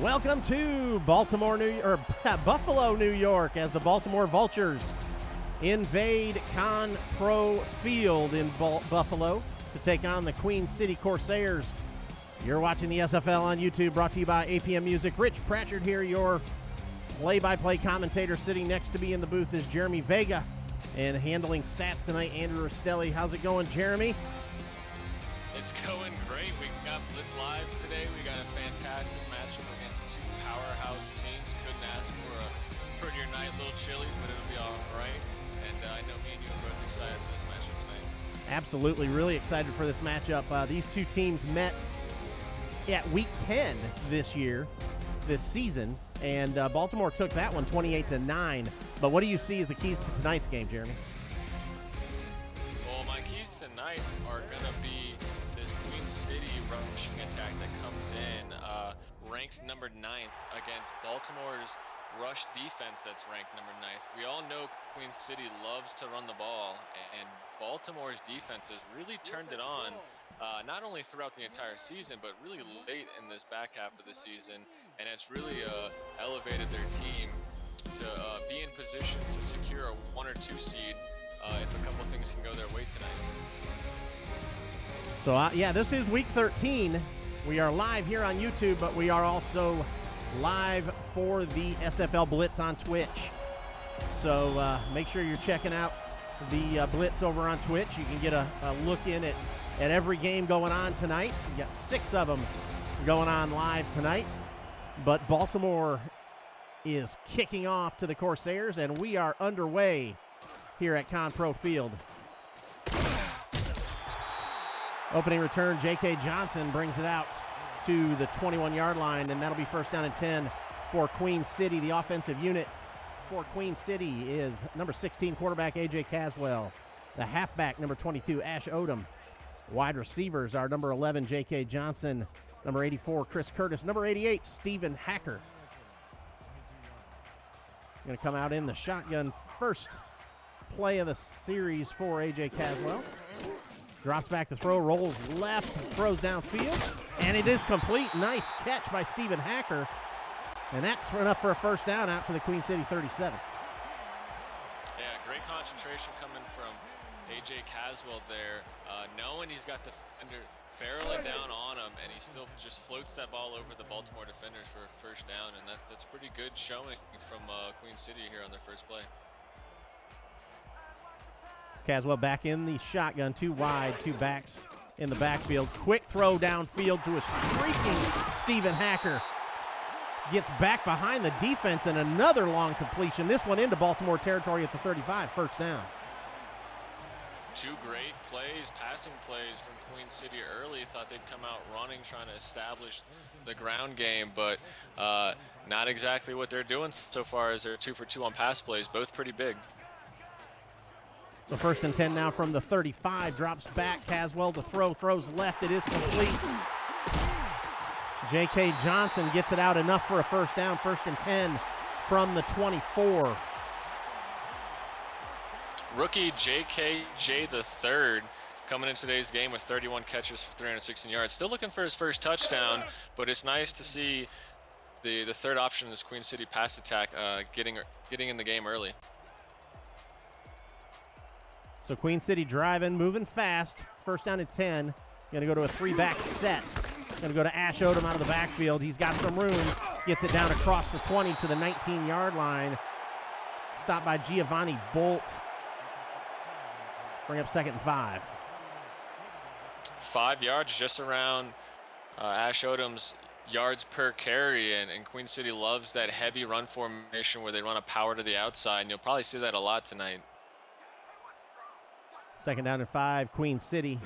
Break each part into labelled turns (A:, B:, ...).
A: Welcome to Buffalo, New York, as the Baltimore Vultures invade Con-Pro Field in Buffalo to take on the Queen City Corsairs. You're watching the SFL on YouTube, brought to you by APM Music. Rich Pratchard here, your play-by-play commentator. Sitting next to me in the booth is Jeremy Vega, and handling stats tonight, Andrew Rostelli. How's it going, Jeremy?
B: It's going great. We got Blitz Live today. We got a fantastic matchup against two powerhouse teams. Couldn't ask for a prettier night. A little chilly, but it'll be all right. And I know me and you are both excited for this matchup tonight.
A: Absolutely. Really excited for this matchup. These two teams met at Week 10 this season, and Baltimore took that one 28-9. But what do you see as the keys to tonight's game, Jeremy?
B: Well, my keys tonight are going to be this Queen City rushing attack that comes in, ranked number 9th against Baltimore's rush defense that's ranked number 9th. We all know Queen City loves to run the ball, and Baltimore's defense has really turned it on, not only throughout the entire season, but really late in this back half of the season, and it's really elevated their team to be in position to secure a 1 or 2 seed if a couple things can go their way tonight.
A: So, this is Week 13. We are live here on YouTube, but we are also live for the SFL Blitz on Twitch. So make sure you're checking out the Blitz over on Twitch. You can get a look in at every game going on tonight. You got 6 of them going on live tonight. But Baltimore is kicking off to the Corsairs, and we are underway here at Con-Pro Field. Opening return, J.K. Johnson brings it out to the 21-yard line, and that'll be first down and 10 for Queen City. The offensive unit for Queen City is number 16 quarterback A.J. Caswell, the halfback number 22 Ash Odom. Wide receivers are number 11 J.K. Johnson, number 84 Chris Curtis, number 88 Stephen Hacker. Going to come out in the shotgun, first play of the series for A.J. Caswell. Drops back to throw, rolls left, throws downfield, and it is complete. Nice catch by Stephen Hacker, and that's enough for a first down out to the Queen City 37.
B: Yeah, great concentration coming from A.J. Caswell there, knowing he's got the defender barreling down on him, and he still just floats that ball over the Baltimore defenders for a first down, and that's pretty good showing from Queen City here on their first play.
A: Caswell back in the shotgun, 2 wide, 2 backs in the backfield. Quick throw downfield to a streaking Stephen Hacker. Gets back behind the defense, and another long completion. This one into Baltimore territory at the 35, first down.
B: 2 great plays, passing plays from Queen City early. Thought they'd come out running, trying to establish the ground game, but not exactly what they're doing so far, as they're 2 for 2 on pass plays, both pretty big.
A: So first and 10 now from the 35, drops back, Caswell to throw, throws left, it is complete. J.K. Johnson gets it out enough for a first down, first and 10 from the 24.
B: Rookie J.K.J. the third coming in today's game with 31 catches for 316 yards. Still looking for his first touchdown, but it's nice to see the third option in this Queen City pass attack getting in the game early.
A: So Queen City driving, moving fast. First down and 10. Going to go to a 3-back set. Going to go to Ash Odom out of the backfield. He's got some room. Gets it down across the 20 to the 19-yard line. Stopped by Giovanni Bolt. Bring up second and 5.
B: 5 yards, just around Ash Odom's yards per carry, and Queen City loves that heavy run formation where they run a power to the outside, and you'll probably see that a lot tonight.
A: Second down and 5, Queen City.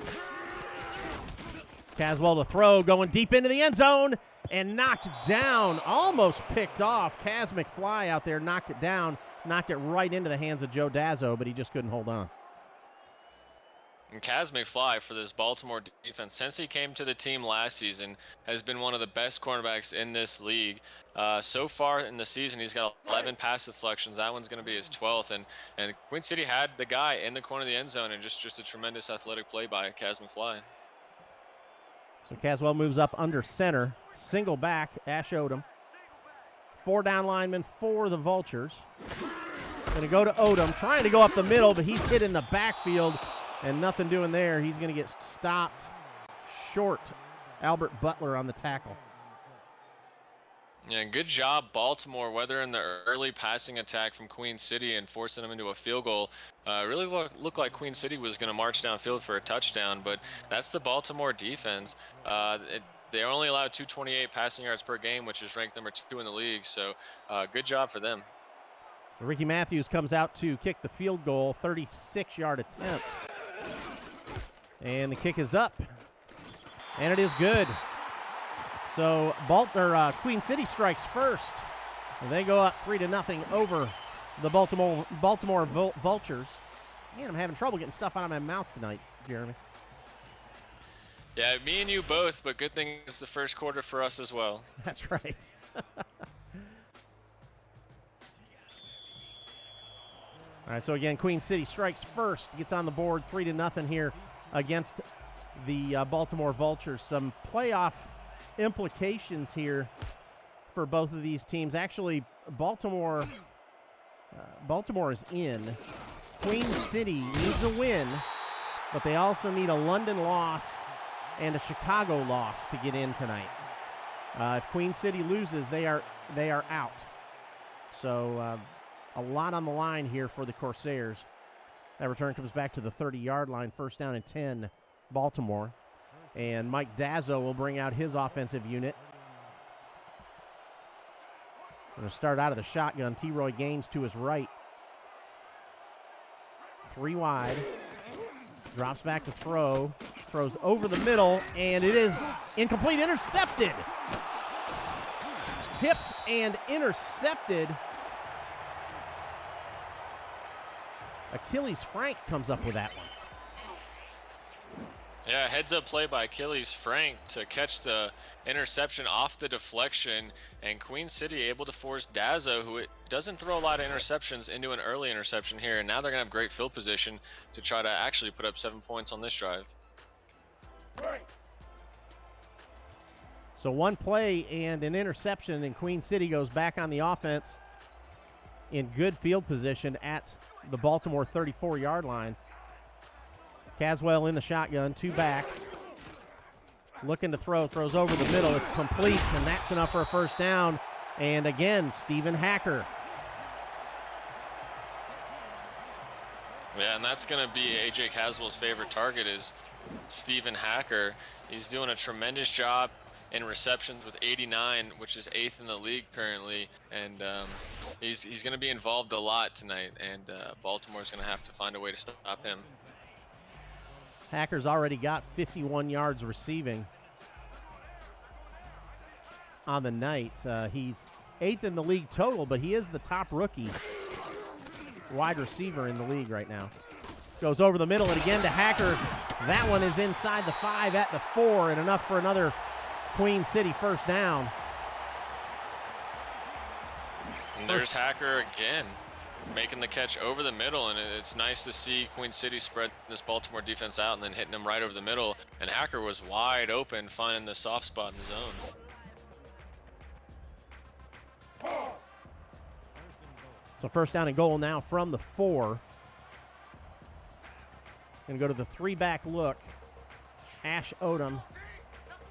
A: Caswell to throw, going deep into the end zone, and knocked down, almost picked off. Kaz McFly out there knocked it down, knocked it right into the hands of Joe Dazzo, but he just couldn't hold on.
B: And Kaz McFly for this Baltimore defense, since he came to the team last season, has been one of the best cornerbacks in this league. So far in the season, he's got 11 pass deflections. That one's going to be his 12th. And Queen City had the guy in the corner of the end zone, and just a tremendous athletic play by Kaz McFly.
A: So Caswell moves up under center. Single back, Ash Odom. 4 down linemen for the Vultures. Going to go to Odom, trying to go up the middle, but he's hit in the backfield and nothing doing there. He's going to get stopped short. Albert Butler on the tackle.
B: Yeah, good job, Baltimore, whether in the early passing attack from Queen City and forcing them into a field goal. Really looked like Queen City was going to march downfield for a touchdown, but that's the Baltimore defense. They only allowed 228 passing yards per game, which is ranked number 2 in the league, so good job for them.
A: Ricky Matthews comes out to kick the field goal, 36-yard attempt. And the kick is up, and it is good. So Queen City strikes first. And they go up 3-0 over the Baltimore Vultures. Man, I'm having trouble getting stuff out of my mouth tonight, Jeremy.
B: Yeah, me and you both, but good thing it's the first quarter for us as well.
A: That's right. All right, so again, Queen City strikes first, gets on the board 3-0 here against the Baltimore Vultures. Some playoff implications here for both of these teams. Actually, Baltimore is in. Queen City needs a win, but they also need a London loss and a Chicago loss to get in tonight. If Queen City loses, they are out. So a lot on the line here for the Corsairs. That return comes back to the 30-yard line, 1st down and 10, Baltimore. And Mike Dazzo will bring out his offensive unit. Going to start out of the shotgun. T-Roy Gaines to his right. 3 wide. Drops back to throw. Throws over the middle, and it is incomplete. Intercepted. Tipped and intercepted. Achilles Frank comes up with that one.
B: Yeah, heads-up play by Achilles Frank to catch the interception off the deflection, and Queen City able to force Dazzo, who doesn't throw a lot of interceptions, into an early interception here, and now they're going to have great field position to try to actually put up 7 points on this drive.
A: So 1 play and an interception, and Queen City goes back on the offense in good field position at the Baltimore 34-yard line. Caswell in the shotgun, 2 backs. Looking to throw, throws over the middle. It's complete, and that's enough for a 1st down. And again, Stephen Hacker.
B: Yeah, and that's going to be A.J. Caswell's favorite target is Stephen Hacker. He's doing a tremendous job in receptions with 89, which is 8th in the league currently. And he's going to be involved a lot tonight, and Baltimore's going to have to find a way to stop him.
A: Hacker's already got 51 yards receiving on the night. He's 8th in the league total, but he is the top rookie wide receiver in the league right now. Goes over the middle and again to Hacker. That one is inside the 5 at the 4 and enough for another Queen City 1st down.
B: And there's Hacker again, making the catch over the middle, and it's nice to see Queen City spread this Baltimore defense out and then hitting them right over the middle. And Hacker was wide open, finding the soft spot in the zone.
A: So 1st down and goal now from the 4. Going to go to the 3-back look. Ash Odom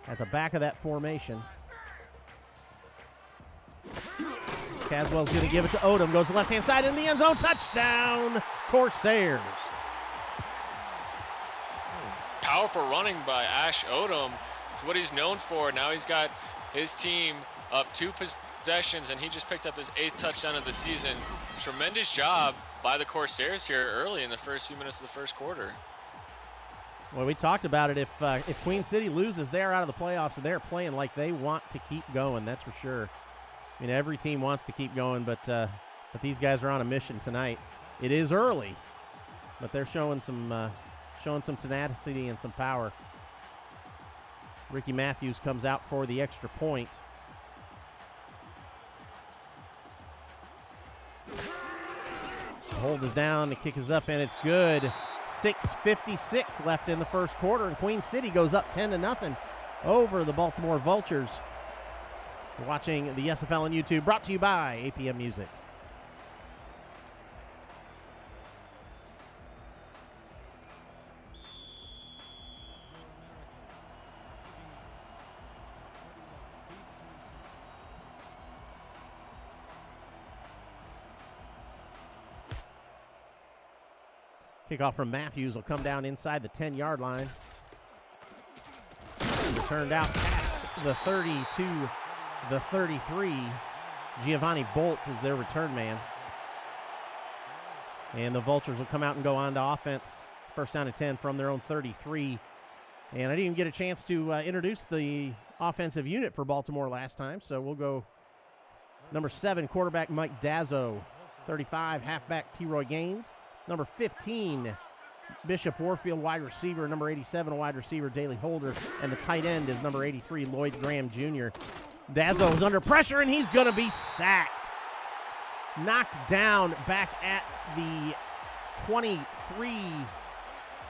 A: at the back of that formation. Caswell's going to give it to Odom. Goes to the left-hand side in the end zone. Touchdown, Corsairs.
B: Powerful running by Ash Odom. It's what he's known for. Now he's got his team up 2 possessions, and he just picked up his 8th touchdown of the season. Tremendous job by the Corsairs here early in the first few minutes of the 1st quarter.
A: Well, we talked about it. If Queen City loses, they're out of the playoffs, and they're playing like they want to keep going. That's for sure. I mean, every team wants to keep going, but these guys are on a mission tonight. It is early, but they're showing some tenacity and some power. Ricky Matthews comes out for the extra point. The hold is down, the kick is up, and it's good. 6:56 left in the 1st quarter, and Queen City goes up 10-0 over the Baltimore Vultures. You're watching the SFL on YouTube, brought to you by APM Music. Kickoff from Matthews will come down inside the 10-yard line. Returned out past the 30 to the 33. Giovanni Bolt is their return man. And the Vultures will come out and go on to offense. First down and 10 from their own 33. And I didn't even get a chance to introduce the offensive unit for Baltimore last time, so we'll go number 7, quarterback Mike Dazzo. 35, halfback T-Roy Gaines. Number 15, Bishop Warfield, wide receiver. Number 87, wide receiver, Daley Holder. And the tight end is number 83, Lloyd Graham Jr. Dazzo is under pressure, and he's going to be sacked. Knocked down back at the 23.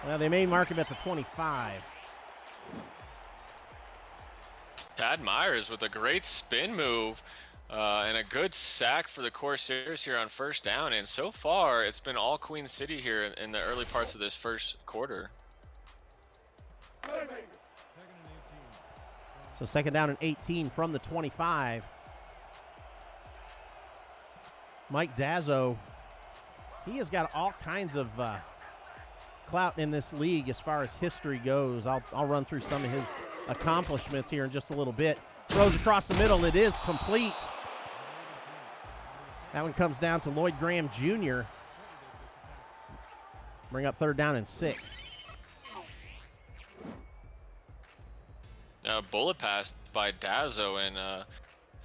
A: Well, they may mark him at the 25.
B: Tad Myers with a great spin move. And a good sack for the Corsairs here on first down. And so far, it's been all Queen City here in the early parts of this first quarter.
A: So second down and 18 from the 25. Mike Dazzo, he has got all kinds of clout in this league as far as history goes. I'll run through some of his accomplishments here in just a little bit. Throws across the middle. It is complete. That one comes down to Lloyd Graham Jr. Bring up third down and 6.
B: Bullet pass by Dazzo,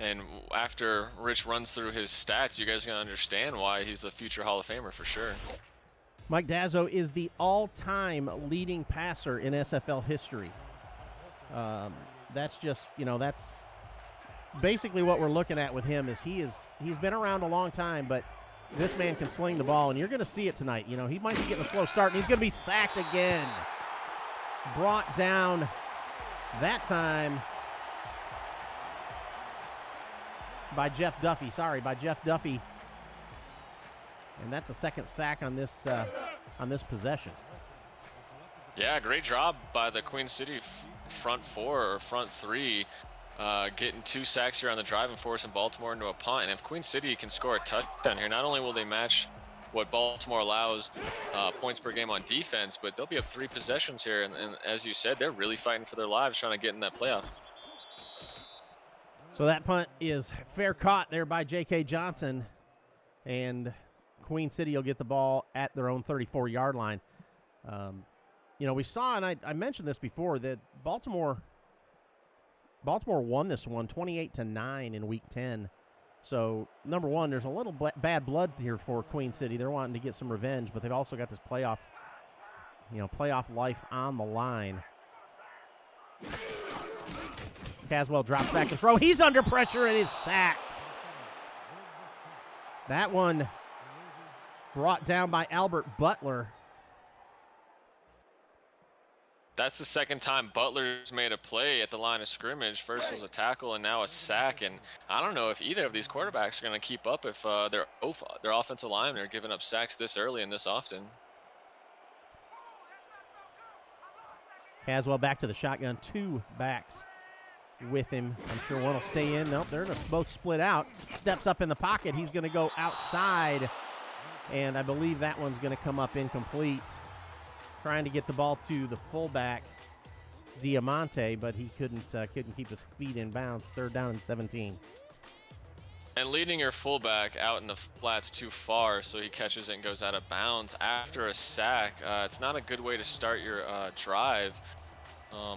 B: and after Rich runs through his stats, you guys are going to understand why he's a future Hall of Famer for sure.
A: Mike Dazzo is the all-time leading passer in SFL history. That's just, that's basically what we're looking at with him. He's been around a long time, but this man can sling the ball, and you're going to see it tonight. He might be getting a slow start, and he's going to be sacked again. Brought down that time by Jeff Duffy. And that's a second sack on this possession.
B: Yeah, great job by the Queen City front 4 or front 3, getting 2 sacks here on the drive and forcing Baltimore into a punt. And if Queen City can score a touchdown here, not only will they match what Baltimore allows points per game on defense, but they'll be up 3 possessions here. And as you said, they're really fighting for their lives trying to get in that playoff.
A: So that punt is fair caught there by J.K. Johnson, and Queen City will get the ball at their own 34-yard line. We saw, and I mentioned this before, that Baltimore won this one 28-9 in Week 10. So, number one, there's a little bad blood here for Queen City. They're wanting to get some revenge, but they've also got this playoff life on the line. Caswell drops back and throw. He's under pressure and is sacked. That one brought down by Albert Butler.
B: That's the second time Butler's made a play at the line of scrimmage. First was a tackle and now a sack. And I don't know if either of these quarterbacks are going to keep up if their offensive linemen are giving up sacks this early and this often.
A: Caswell back to the shotgun. 2 backs with him. I'm sure one will stay in. Nope, they're both split out. Steps up in the pocket. He's going to go outside. And I believe that one's going to come up incomplete. Trying to get the ball to the fullback, Diamante, but he couldn't keep his feet in bounds. Third down and 17.
B: And leading your fullback out in the flats too far, so he catches it and goes out of bounds after a sack. It's not a good way to start your drive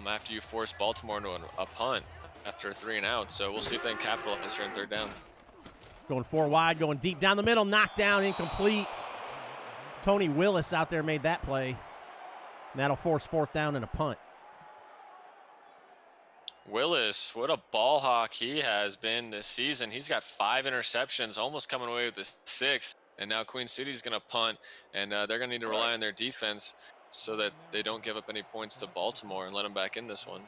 B: after you force Baltimore into a punt after a 3 and out. So we'll see if they can capitalize here on third down.
A: Going 4 wide, going deep down the middle, knocked down, incomplete. Tony Willis out there made that play. And that'll force 4th down and a punt.
B: Willis, what a ball hawk he has been this season. He's got 5 interceptions, almost coming away with the 6th. And now Queen City's going to punt, and they're going to need to rely on their defense so that they don't give up any points to Baltimore and let them back in this one.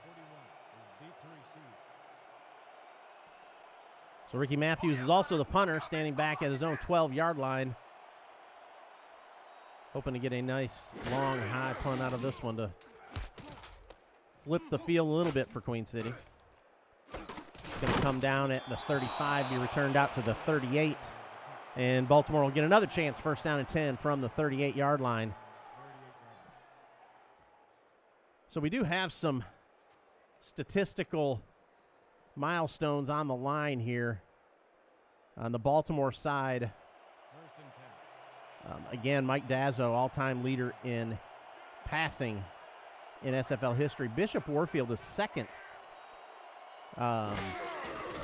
A: So Ricky Matthews is also the punter, standing back at his own 12-yard line. Hoping to get a nice, long, high punt out of this one to flip the field a little bit for Queen City. It's going to come down at the 35, be returned out to the 38. And Baltimore will get another chance, first down and 10 from the 38-yard line. So we do have some statistical milestones on the line here on the Baltimore side. Again, Mike Dazzo, all-time leader in passing in SFL history. Bishop Warfield is second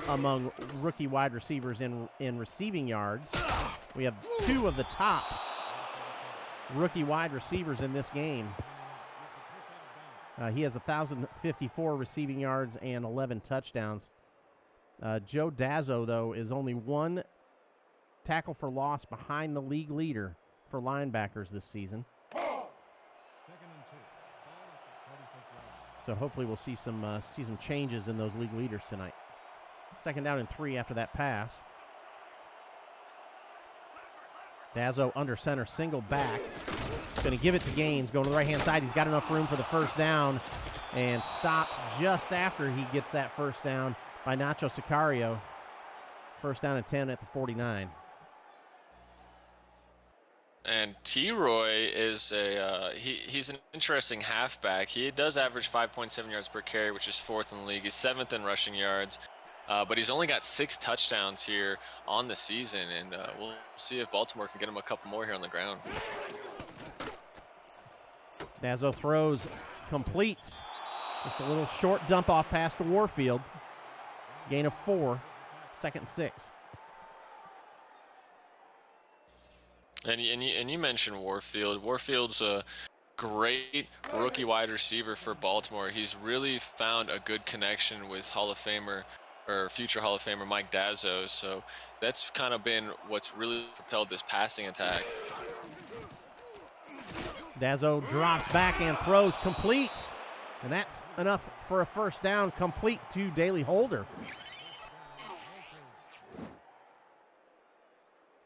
A: among rookie wide receivers in receiving yards. We have two of the top rookie wide receivers in this game. He has 1,054 receiving yards and 11 touchdowns. Joe Dazzo, though, is only one tackle for loss behind the league leader for linebackers this season. So hopefully we'll see some changes in those league leaders tonight. Second down and 3 after that pass. Dazzo under center, single back. Going to give it to Gaines, going to the right-hand side. He's got enough room for the first down and stopped just after he gets that first down by Nacho Sicario. First down and 10 at the 49.
B: And T-Roy is he's an interesting halfback. He does average 5.7 yards per carry, which is 4th in the league. He's 7th in rushing yards. But he's only got 6 touchdowns here on the season, and we'll see if Baltimore can get him a couple more here on the ground.
A: Dazzo throws complete. Just a little short dump-off pass to Warfield. Gain of 4, 2nd and 6.
B: And you mentioned Warfield. Warfield's a great rookie wide receiver for Baltimore. He's really found a good connection with Hall of Famer or future Hall of Famer Mike Dazzo. So that's kind of been what's really propelled this passing attack.
A: Dazzo drops back and throws complete. And that's enough for a first down, complete to Daley Holder.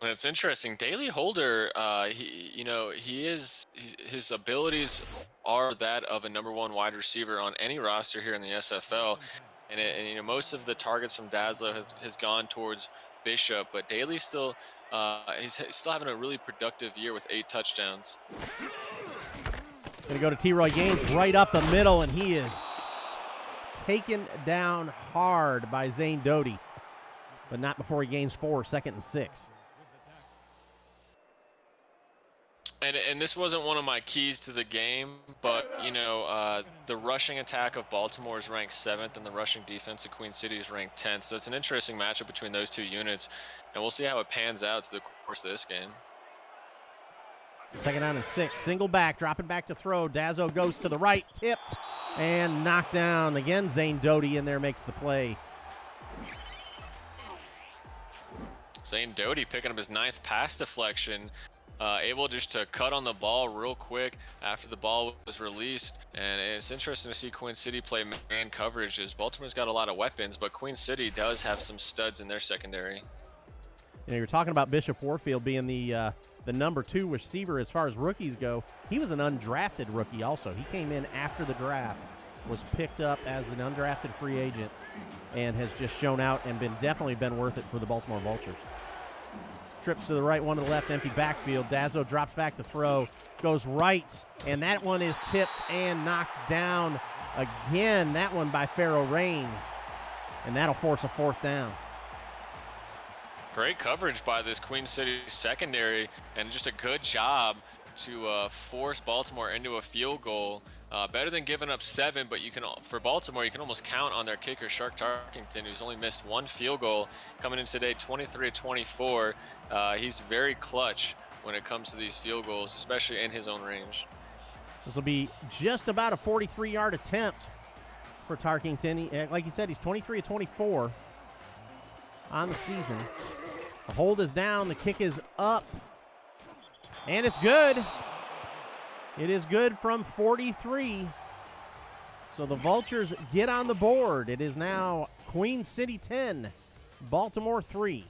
B: And it's interesting. Daley Holder, his abilities are that of a #1 wide receiver on any roster here in the SFL. And most of the targets from Dazzo has gone towards Bishop, but Daley's still he's still having a really productive year with 8 touchdowns.
A: Going to go to T-Roy Gaines right up the middle, and he is taken down hard by Zane Doty, but not before he gains 4, 2nd and 6.
B: And this wasn't one of my keys to the game, but the rushing attack of Baltimore is ranked 7th, and the rushing defense of Queen City is ranked 10th. So it's an interesting matchup between those two units, and we'll see how it pans out to the course of this game.
A: So 2nd down and 6, single back, dropping back to throw. Dazzo goes to the right, tipped, and knocked down. Again, Zane Doty in there makes the play.
B: Zane Doty picking up his 9th pass deflection. Able just to cut on the ball real quick after the ball was released. And it's interesting to see Queen City play man coverage, as Baltimore's got a lot of weapons, but Queen City does have some studs in their secondary.
A: You're talking about Bishop Warfield being the #2 receiver as far as rookies go. He was an undrafted rookie also. He came in after the draft, was picked up as an undrafted free agent, and has just shown out and definitely been worth it for the Baltimore Vultures. Trips to the right, one to the left, empty backfield. Dazzo drops back to throw, goes right, and that one is tipped and knocked down again. That one by Pharaoh Raines, and that'll force a 4th down.
B: Great coverage by this Queen City secondary, and just a good job to force Baltimore into a field goal. Better than giving up 7, but for Baltimore, you can almost count on their kicker, Shark Tarkington, who's only missed 1 field goal coming in today, 23-24. He's very clutch when it comes to these field goals, especially in his own range.
A: This will be just about a 43-yard attempt for Tarkington. Like you said, he's 23-24 on the season. The hold is down, the kick is up, and it's good. It is good from 43. So the Vultures get on the board. It is now Queen City 10, Baltimore 3.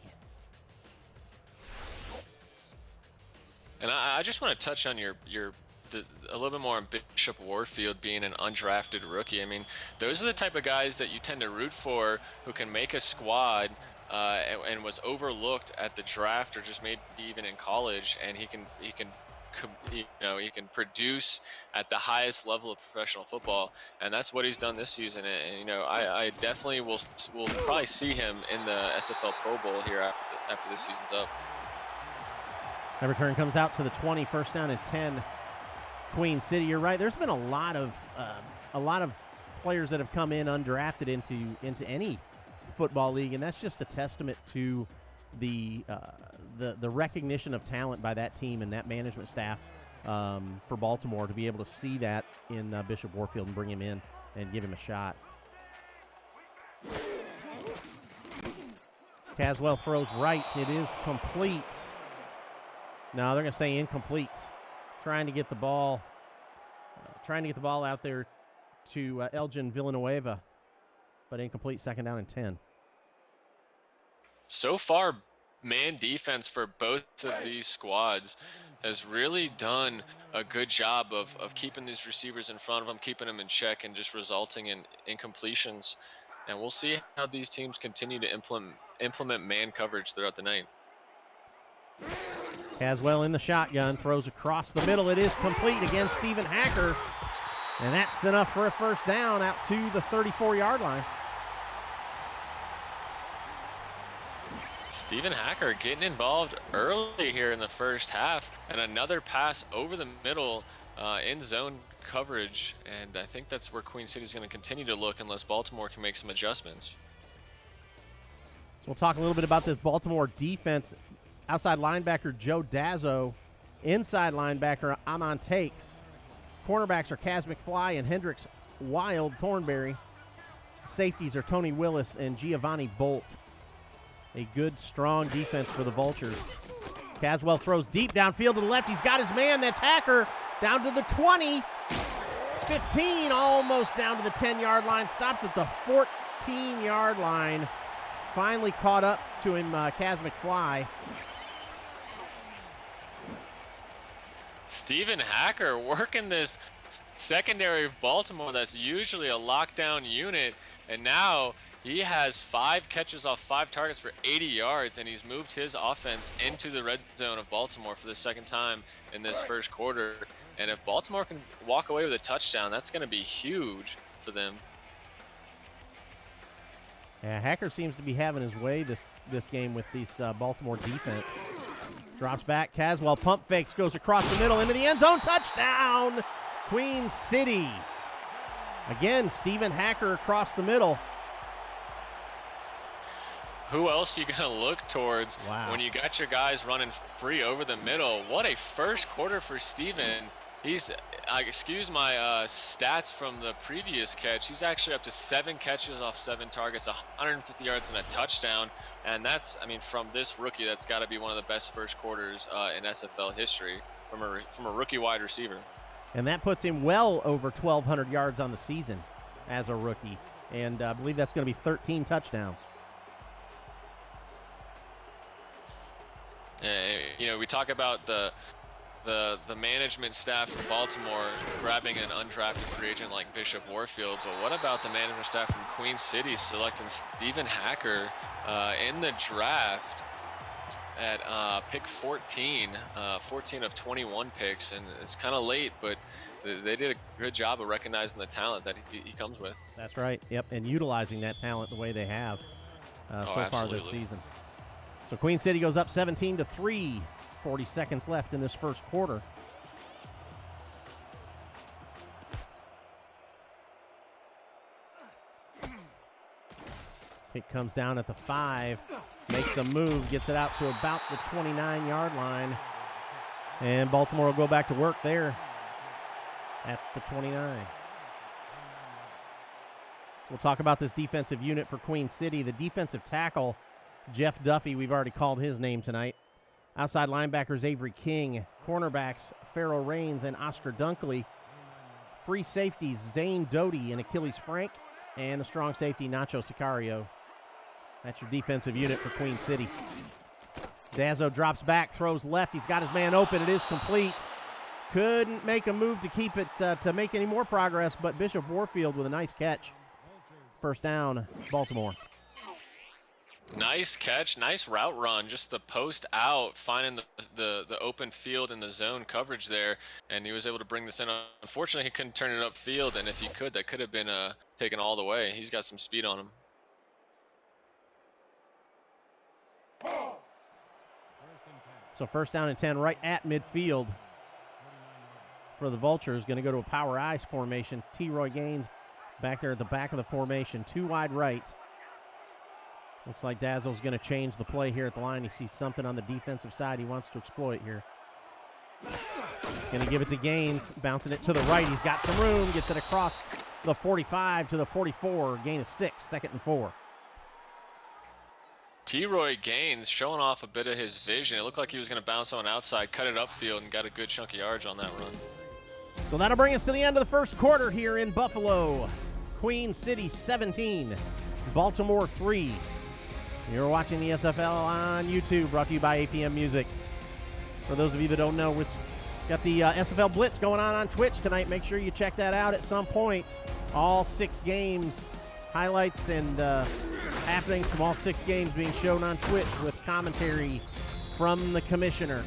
B: And I just want to touch on a little bit more on Bishop Warfield being an undrafted rookie. I mean, those are the type of guys that you tend to root for, who can make a squad, and was overlooked at the draft or just maybe even in college, and he can he can produce at the highest level of professional football, and that's what he's done this season. And I definitely will probably see him in the SFL Pro Bowl here after this season's up.
A: That return comes out to the 20, first down and 10. Queen City, you're right. There's been a lot of players that have come in undrafted into any football league, and that's just a testament to the recognition of talent by that team and that management staff for Baltimore to be able to see that in Bishop Warfield and bring him in and give him a shot. Caswell throws right. It is complete. No, they're going to say incomplete. Trying to get the ball out there to Elgin Villanueva, but incomplete, second down and 10.
B: So far, man defense for both of these squads has really done a good job of keeping these receivers in front of them, keeping them in check, and just resulting in incompletions. And we'll see how these teams continue to implement man coverage throughout the night.
A: Caswell in the shotgun, throws across the middle. It is complete against Stephen Hacker, and that's enough for a first down out to the 34-yard line.
B: Stephen Hacker getting involved early here in the first half, and another pass over the middle in zone coverage, and I think that's where Queen City is going to continue to look unless Baltimore can make some adjustments.
A: So we'll talk a little bit about this Baltimore defense. Outside linebacker Joe Dazzo, inside linebacker Amon Takes. Cornerbacks are Kaz McFly and Hendricks Wild Thornberry. Safeties are Tony Willis and Giovanni Bolt. A good, strong defense for the Vultures. Caswell throws deep downfield to the left. He's got his man. That's Hacker down to the 20, 15, almost down to the 10-yard line. Stopped at the 14-yard line. Finally caught up to him, Kaz McFly.
B: Stephen Hacker working this secondary of Baltimore that's usually a lockdown unit, and now he has 5 catches off 5 targets for 80 yards, and he's moved his offense into the red zone of Baltimore for the second time in this first quarter. And if Baltimore can walk away with a touchdown, that's going to be huge for them.
A: Yeah, Hacker seems to be having his way this game with this Baltimore defense. Drops back, Caswell pump fakes, goes across the middle into the end zone, touchdown, Queen City. Again, Stephen Hacker across the middle.
B: Who else you gonna look towards when you got your guys running free over the middle? What a first quarter for Stephen. He's, excuse my stats from the previous catch, he's actually up to 7 catches off 7 targets, 150 yards and a touchdown. And that's, I mean, from this rookie, that's got to be one of the best first quarters in SFL history from a rookie wide receiver.
A: And that puts him well over 1,200 yards on the season as a rookie. And I believe that's going to be 13 touchdowns.
B: We talk about the management staff from Baltimore grabbing an undrafted free agent like Bishop Warfield, but what about the management staff from Queen City selecting Stephen Hacker in the draft at pick 14, 14 of 21 picks, and it's kind of late, but they did a good job of recognizing the talent that he comes with.
A: That's right, yep, and utilizing that talent the way they have so far this season. So Queen City goes up 17-3. 40 seconds left in this first quarter. Kick comes down at the 5. Makes a move. Gets it out to about the 29-yard line. And Baltimore will go back to work there at the 29. We'll talk about this defensive unit for Queen City. The defensive tackle, Jeff Duffy, we've already called his name tonight. Outside linebackers, Avery King. Cornerbacks, Farrell Rains and Oscar Dunkley. Free safeties, Zane Doty and Achilles Frank. And the strong safety, Nacho Sicario. That's your defensive unit for Queen City. Dazzo drops back, throws left. He's got his man open. It is complete. Couldn't make a move to keep it, to make any more progress, but Bishop Warfield with a nice catch. First down, Baltimore.
B: Nice catch, nice route run, just the post out, finding the open field in the zone coverage there, and he was able to bring this in. Unfortunately, he couldn't turn it upfield, and if he could, that could have been taken all the way. He's got some speed on him.
A: So first down and 10 right at midfield for the Vultures. Going to go to a power I formation. T-Roy Gaines back there at the back of the formation. 2 wide right. Looks like Dazzo's going to change the play here at the line. He sees something on the defensive side he wants to exploit here. Going to give it to Gaines, bouncing it to the right. He's got some room, gets it across the 45 to the 44. Gain of 6, 2nd and 4.
B: T-Roy Gaines showing off a bit of his vision. It looked like he was going to bounce on outside, cut it upfield, and got a good chunk of yards on that run.
A: So that'll bring us to the end of the first quarter here in Buffalo. Queen City 17, Baltimore 3. You're watching the SFL on YouTube, brought to you by APM Music. For those of you that don't know, we've got the SFL Blitz going on Twitch tonight. Make sure you check that out at some point. All 6 games, highlights and happenings from all 6 games being shown on Twitch with commentary from the commissioner.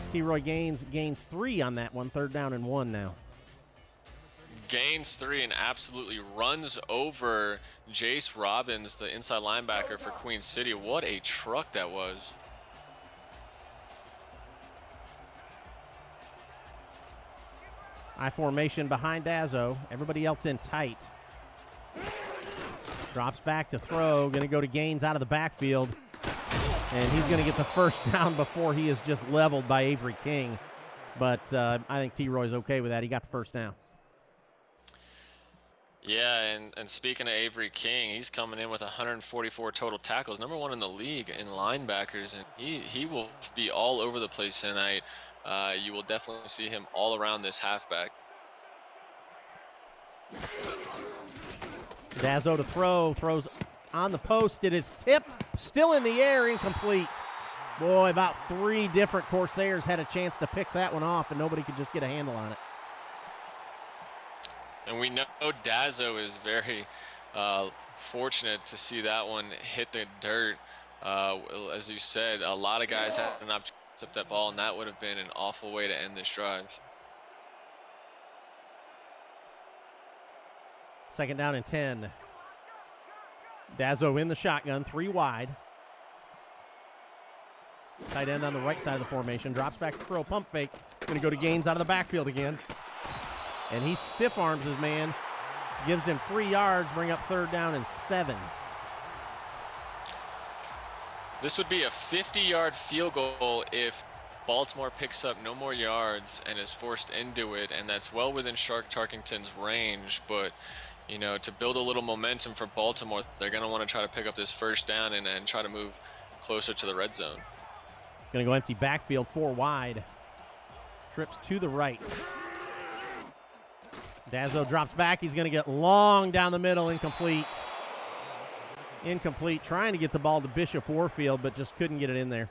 A: T-Roy Gaines gains 3 on that one, 3rd down and 1 now.
B: Gains 3 and absolutely runs over Jace Robbins, the inside linebacker for Queen City. What a truck that was.
A: I formation behind Dazzo. Everybody else in tight. Drops back to throw. Going to go to Gaines out of the backfield. And he's going to get the first down before he is just leveled by Avery King. But I think T-Roy's okay with that. He got the first down.
B: Yeah, and speaking of Avery King, he's coming in with 144 total tackles, #1 in the league in linebackers, and he will be all over the place tonight. You will definitely see him all around this halfback.
A: Dazzo to throw, throws on the post. It is tipped, still in the air, incomplete. Boy, about 3 different Corsairs had a chance to pick that one off, and nobody could just get a handle on it.
B: And we know Dazzo is very fortunate to see that one hit the dirt. As you said, a lot of guys had an opportunity to tip that ball, and that would have been an awful way to end this drive.
A: 2nd down and 10. Dazzo in the shotgun, 3 wide. Tight end on the right side of the formation. Drops back to throw, pump fake. Going to go to Gaines out of the backfield again. And he stiff arms his man. Gives him 3 yards, bring up 3rd down and 7.
B: This would be a 50-yard field goal if Baltimore picks up no more yards and is forced into it, and that's well within Shark Tarkington's range. But, you know, to build a little momentum for Baltimore, they're going to want to try to pick up this first down and try to move closer to the red zone.
A: It's going to go empty backfield, 4 wide. Trips to the right. Dazzo drops back. He's going to get long down the middle, incomplete. Incomplete, trying to get the ball to Bishop Warfield, but just couldn't get it in there.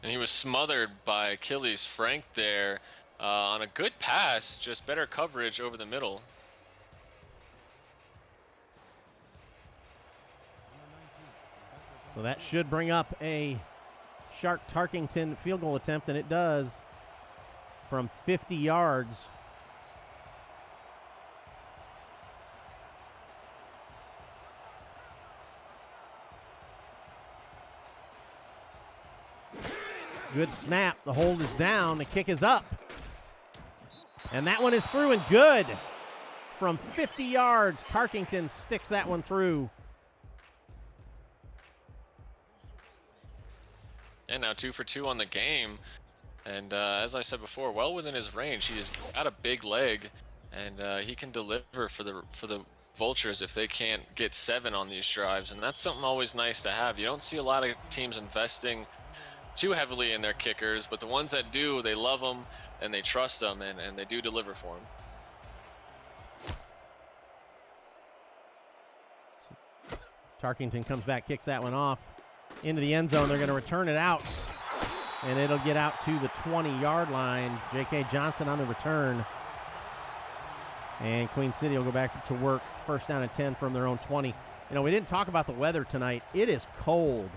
B: And he was smothered by Achilles Frank there on a good pass, just better coverage over the middle.
A: So that should bring up a Shark Tarkington field goal attempt, and it does from 50 yards. Good snap. The hold is down. The kick is up. And that one is through and good. From 50 yards, Tarkington sticks that one through.
B: And now 2 for 2 on the game. And as I said before, well within his range. He has got a big leg, and he can deliver for the Vultures if they can't get 7 on these drives. And that's something always nice to have. You don't see a lot of teams investing too heavily in their kickers, but the ones that do, they love them and they trust them, and they do deliver for them.
A: Tarkington comes back, kicks that one off into the end zone. They're going to return it out, and it'll get out to the 20-yard line. J.K. Johnson on the return. And Queen City will go back to work. First down and 10 from their own 20. You know, we didn't talk about the weather tonight. It is cold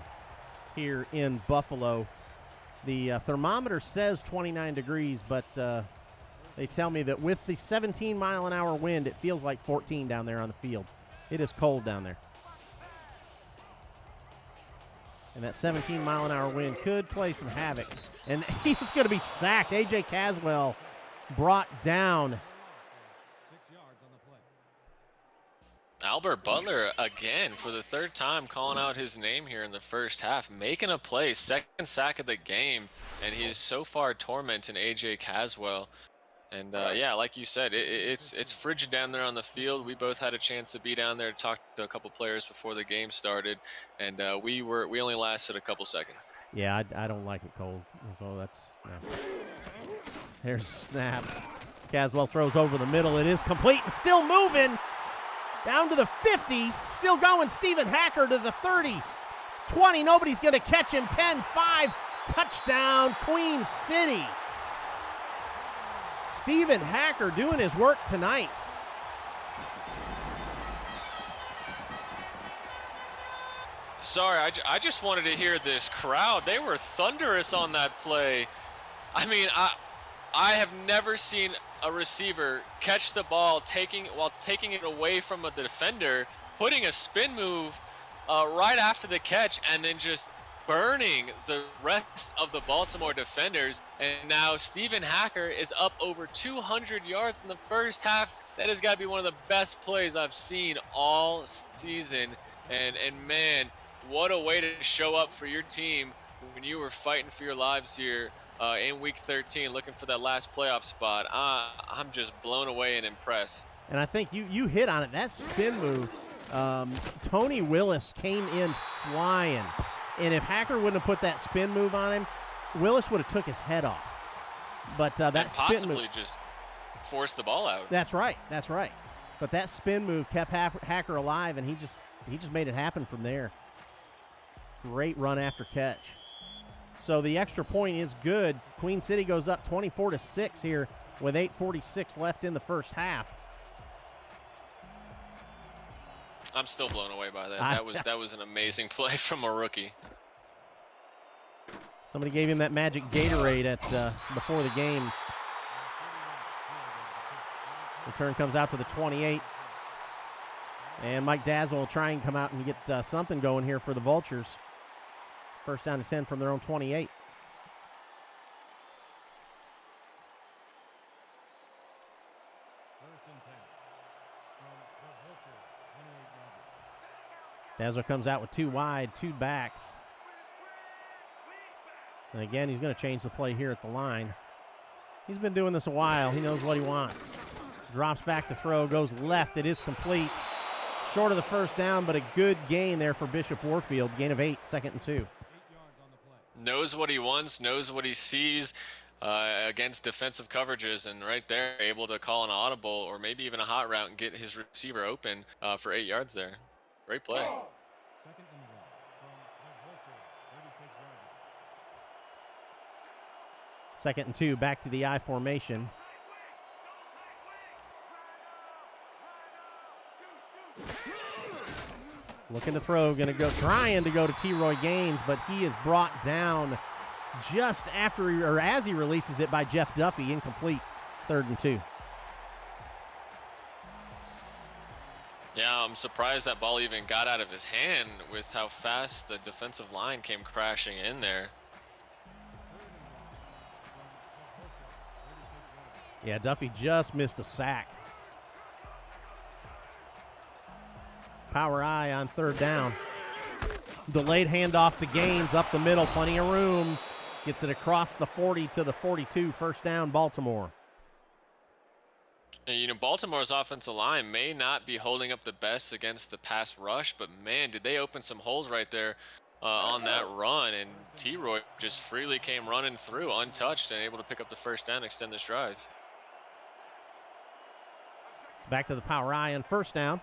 A: here in Buffalo. The thermometer says 29 degrees, but they tell me that with the 17-mile-an-hour wind, it feels like 14 down there on the field. It is cold down there. And that 17-mile-an-hour wind could play some havoc. And he's going to be sacked. A.J. Caswell brought down.
B: Albert Butler, again, for the third time, calling out his name here in the first half, making a play, second sack of the game, and he is so far tormenting A.J. Caswell. And, yeah, like you said, it's frigid down there on the field. We both had a chance to be down there, talk to a couple players before the game started, and we only lasted a couple seconds.
A: Yeah, I don't like it cold, so that's no. There's a snap. Caswell throws over the middle. It is complete and still moving. Down to the 50, still going. Stephen Hacker to the 30. 20, nobody's going to catch him. 10, 5, touchdown, Queen City. Stephen Hacker doing his work tonight.
B: Sorry, I just wanted to hear this crowd. They were thunderous on that play. I mean, I have never seen a receiver catch the ball while taking it away from a defender, putting a spin move right after the catch, and then just burning the rest of the Baltimore defenders. And now Stephen Hacker is up over 200 yards in the first half. That has got to be one of the best plays I've seen all season. And man, what a way to show up for your team when you were fighting for your lives here in Week 13, looking for that last playoff spot. I'm just blown away and impressed.
A: And I think you hit on it. That spin move, Tony Willis came in flying. And if Hacker wouldn't have put that spin move on him, Willis would have took his head off. But that spin move
B: just forced the ball out.
A: That's right. That's right. But that spin move kept Hacker alive, and he just made it happen from there. Great run after catch. So the extra point is good. Queen City goes up 24-6 here with 8:46 left in the first half.
B: I'm still blown away by that. That was an amazing play from a rookie.
A: Somebody gave him that magic Gatorade before the game. Return comes out to the 28. And Mike Dazzle will try and come out and get something going here for the Vultures. First down to 10 from their own 28. Dazzle comes out with two wide, two backs. And again, he's going to change the play here at the line. He's been doing this a while. He knows what he wants. Drops back to throw, goes left. It is complete. Short of the first down, but a good gain there for Bishop Warfield. Gain of 8, 2nd and 2.
B: Knows what he wants, knows what he sees against defensive coverages, and right there, able to call an audible or maybe even a hot route and get his receiver open for 8 yards there. Great play.
A: Second and 2, back to the I formation. Looking to throw, trying to go to T-Roy Gaines, but he is brought down just after as he releases it by Jeff Duffy, incomplete. 3rd and 2.
B: Yeah, I'm surprised that ball even got out of his hand with how fast the defensive line came crashing in there.
A: Yeah, Duffy just missed a sack. Power I on 3rd down. Delayed handoff to Gaines up the middle, plenty of room. Gets it across the 40 to the 42, first down, Baltimore.
B: And, you know, Baltimore's offensive line may not be holding up the best against the pass rush, but man, did they open some holes right there on that run, and T-Roy just freely came running through untouched and able to pick up the first down and extend this drive.
A: It's back to the power I on first down.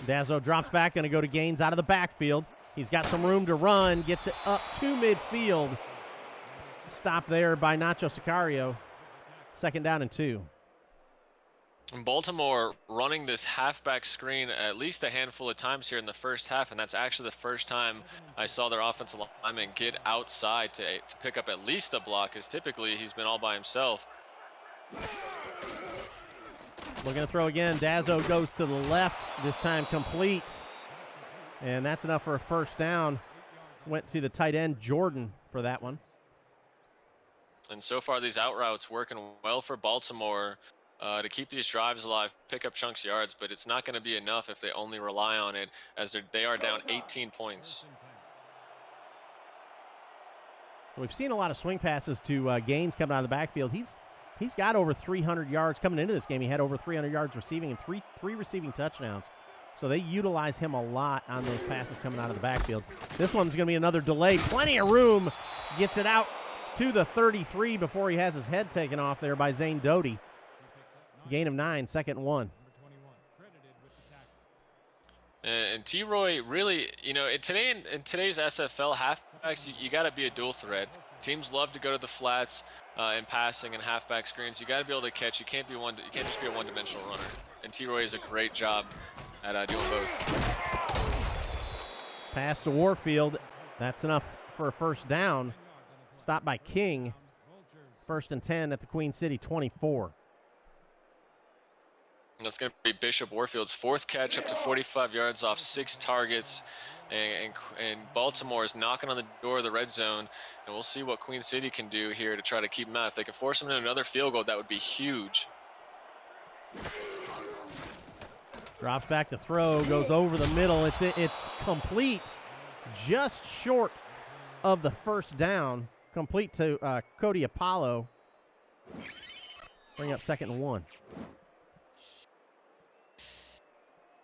A: Dazzo drops back, going to go to Gaines out of the backfield. He's got some room to run, gets it up to midfield. Stop there by Nacho Sicario. 2nd down and 2.
B: Baltimore running this halfback screen at least a handful of times here in the first half, and that's actually the first time I saw their offensive lineman get outside to pick up at least a block, because typically he's been all by himself.
A: Looking to throw again. Dazzo goes to the left, this time complete. And that's enough for a 1st down. Went to the tight end, Jordan, for that one.
B: And so far, these out routes working well for Baltimore to keep these drives alive, pick up chunks yards, but it's not going to be enough if they only rely on it, as they are down 18 points.
A: So we've seen a lot of swing passes to Gaines coming out of the backfield. He's got over 300 yards coming into this game. He had over 300 yards receiving and three receiving touchdowns. So they utilize him a lot on those passes coming out of the backfield. This one's going to be another delay. Plenty of room. Gets it out to the 33 before he has his head taken off there by Zane Doty. Gain of 9, 2nd and 1.
B: And T-Roy really, in today's SFL halfbacks, you got to be a dual threat. Teams love to go to the flats and passing and halfback screens. You got to be able to catch. You can't just be a one-dimensional runner. And T-Roy is a great job at doing both.
A: Pass to Warfield. That's enough for a 1st down. Stopped by King. 1st and 10 at the Queen City 24.
B: And that's going to be Bishop Warfield's 4th catch, up to 45 yards off 6 targets. And Baltimore is knocking on the door of the red zone. And we'll see what Queen City can do here to try to keep them out. If they can force them into another field goal, that would be huge.
A: Drops back to throw, goes over the middle. It's complete, just short of the 1st down. Complete to Cody Apollo. Bring up 2nd and 1.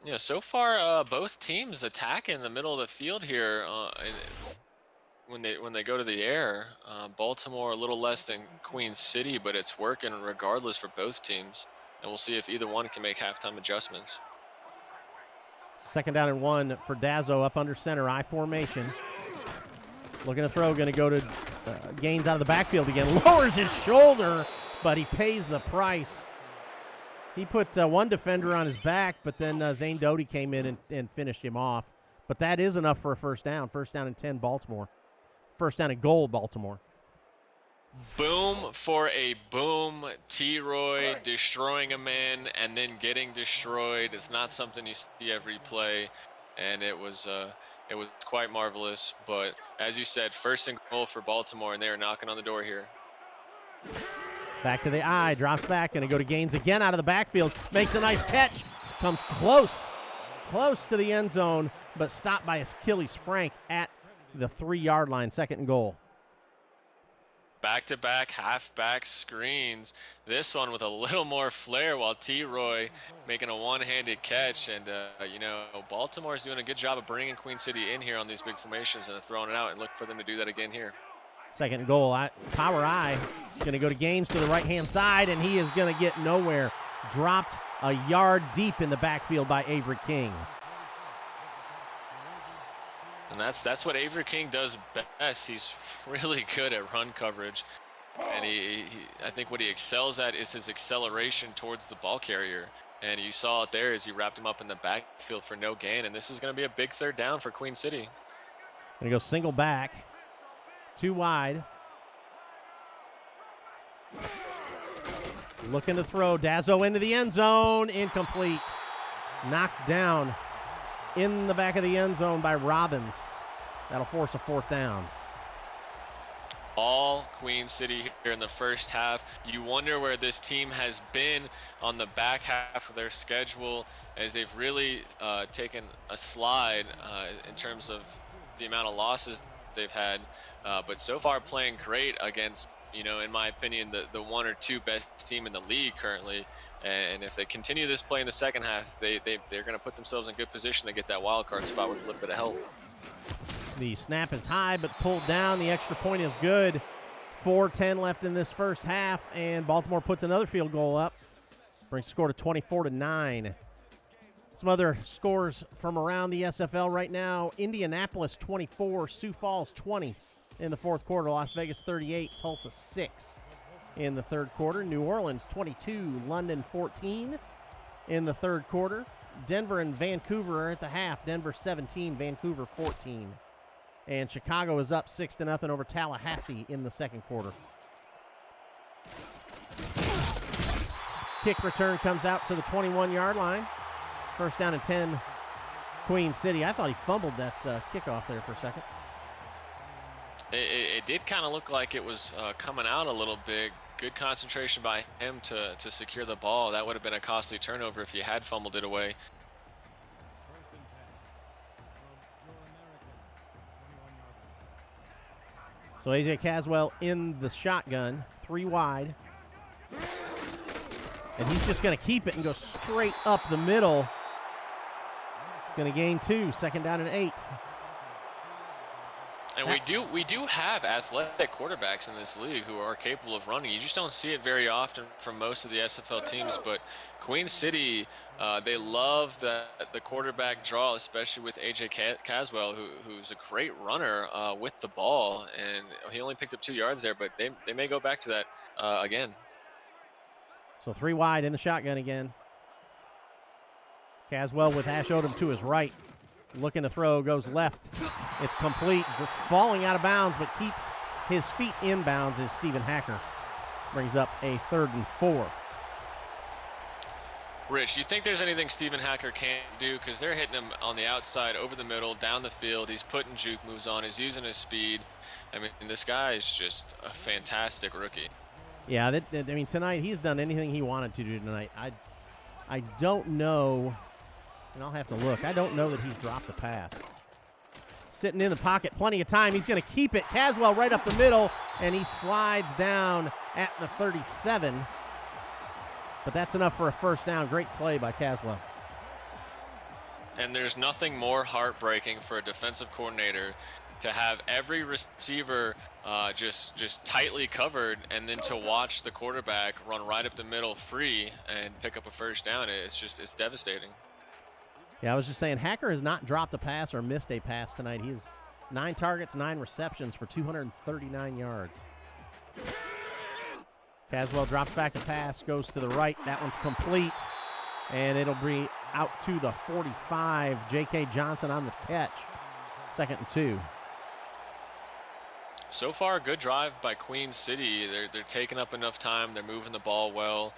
B: Yeah, so far both teams attack in the middle of the field here. When they go to the air, Baltimore a little less than Queen City, but it's working regardless for both teams. And we'll see if either one can make halftime adjustments.
A: 2nd down and 1 for Dazzo up under center, I formation. Looking to throw, going to go to Gaines out of the backfield again. Lowers his shoulder, but he pays the price. He put one defender on his back, but then Zane Doty came in and finished him off. But that is enough for a 1st down. 1st down and 10, Baltimore. 1st down and goal, Baltimore.
B: Boom for a boom. T-Roy destroying a man and then getting destroyed. It's not something you see every play, and it was quite marvelous. But as you said, 1st and goal for Baltimore, and they are knocking on the door here.
A: Back to the eye, drops back, going to go to Gaines again out of the backfield. Makes a nice catch, comes close to the end zone, but stopped by Achilles Frank at the 3-yard line, 2nd and goal.
B: Back-to-back halfback screens. This one with a little more flair, while T-Roy making a one-handed catch. And, Baltimore's doing a good job of bringing Queen City in here on these big formations and throwing it out, and look for them to do that again here.
A: 2nd and goal. Power eye. Going to go to Gaines to the right-hand side, and he is going to get nowhere. Dropped a yard deep in the backfield by Avery King.
B: And that's what Avery King does best. He's really good at run coverage. And I think what he excels at is his acceleration towards the ball carrier. And you saw it there as he wrapped him up in the backfield for no gain. And this is going to be a big 3rd down for Queen City.
A: Going to go single back. 2 wide. Looking to throw. Dazzo into the end zone. Incomplete. Knocked down in the back of the end zone by Robbins. That'll force a 4th down.
B: All Queen City here in the first half. You wonder where this team has been on the back half of their schedule, as they've really taken a slide in terms of the amount of losses they've had. But so far playing great against, in my opinion, the 1 or 2 best team in the league currently. And if they continue this play in the second half, they're going to put themselves in good position to get that wild card spot with a little bit of help.
A: The snap is high but pulled down. The extra point is good. 4:10 left in this first half, and Baltimore puts another field goal up. Brings the score to 24-9. Some other scores from around the SFL right now. Indianapolis 24, Sioux Falls 20 in the fourth quarter. Las Vegas 38, Tulsa 6 in the third quarter. New Orleans 22, London 14 in the third quarter. Denver and Vancouver are at the half. Denver 17, Vancouver 14. And Chicago is up 6-0 over Tallahassee in the second quarter. Kick return comes out to the 21-yard line. First down and 10, Queen City. I thought he fumbled that kickoff there for a second.
B: It did kind of look like it was coming out a little bit. Good concentration by him to secure the ball. That would have been a costly turnover if he had fumbled it away.
A: So A.J. Caswell in the shotgun, 3 wide. And he's just going to keep it and go straight up the middle. He's going to gain 2, second down and 8.
B: And we do have athletic quarterbacks in this league who are capable of running. You just don't see it very often from most of the SFL teams. But Queen City, they love the quarterback draw, especially with A.J. Caswell, who's a great runner with the ball. And he only picked up 2 yards there, but they may go back to that again.
A: So 3 wide in the shotgun again. Caswell with Ash Odom to his right. Looking to throw, goes left. It's complete. Falling out of bounds, but keeps his feet in bounds is Stephen Hacker. Brings up a 3rd and 4.
B: Rich, you think there's anything Stephen Hacker can't do? Because they're hitting him on the outside, over the middle, down the field. He's putting juke moves on. He's using his speed. I mean, this guy is just a fantastic rookie.
A: Yeah, I mean, tonight he's done anything he wanted to do tonight. I don't know, and I'll have to look. I don't know that he's dropped the pass. Sitting in the pocket, plenty of time. He's going to keep it. Caswell right up the middle, and he slides down at the 37. But that's enough for a first down. Great play by Caswell.
B: And there's nothing more heartbreaking for a defensive coordinator to have every receiver just tightly covered, and then to watch the quarterback run right up the middle free and pick up a first down. It's devastating.
A: Yeah, I was just saying, Hacker has not dropped a pass or missed a pass tonight. He has 9 targets, 9 receptions for 239 yards. Caswell drops back a pass, goes to the right. That one's complete, and it'll be out to the 45. J.K. Johnson on the catch. 2nd and 2.
B: So far, a good drive by Queen City. They're taking up enough time. They're moving the ball well.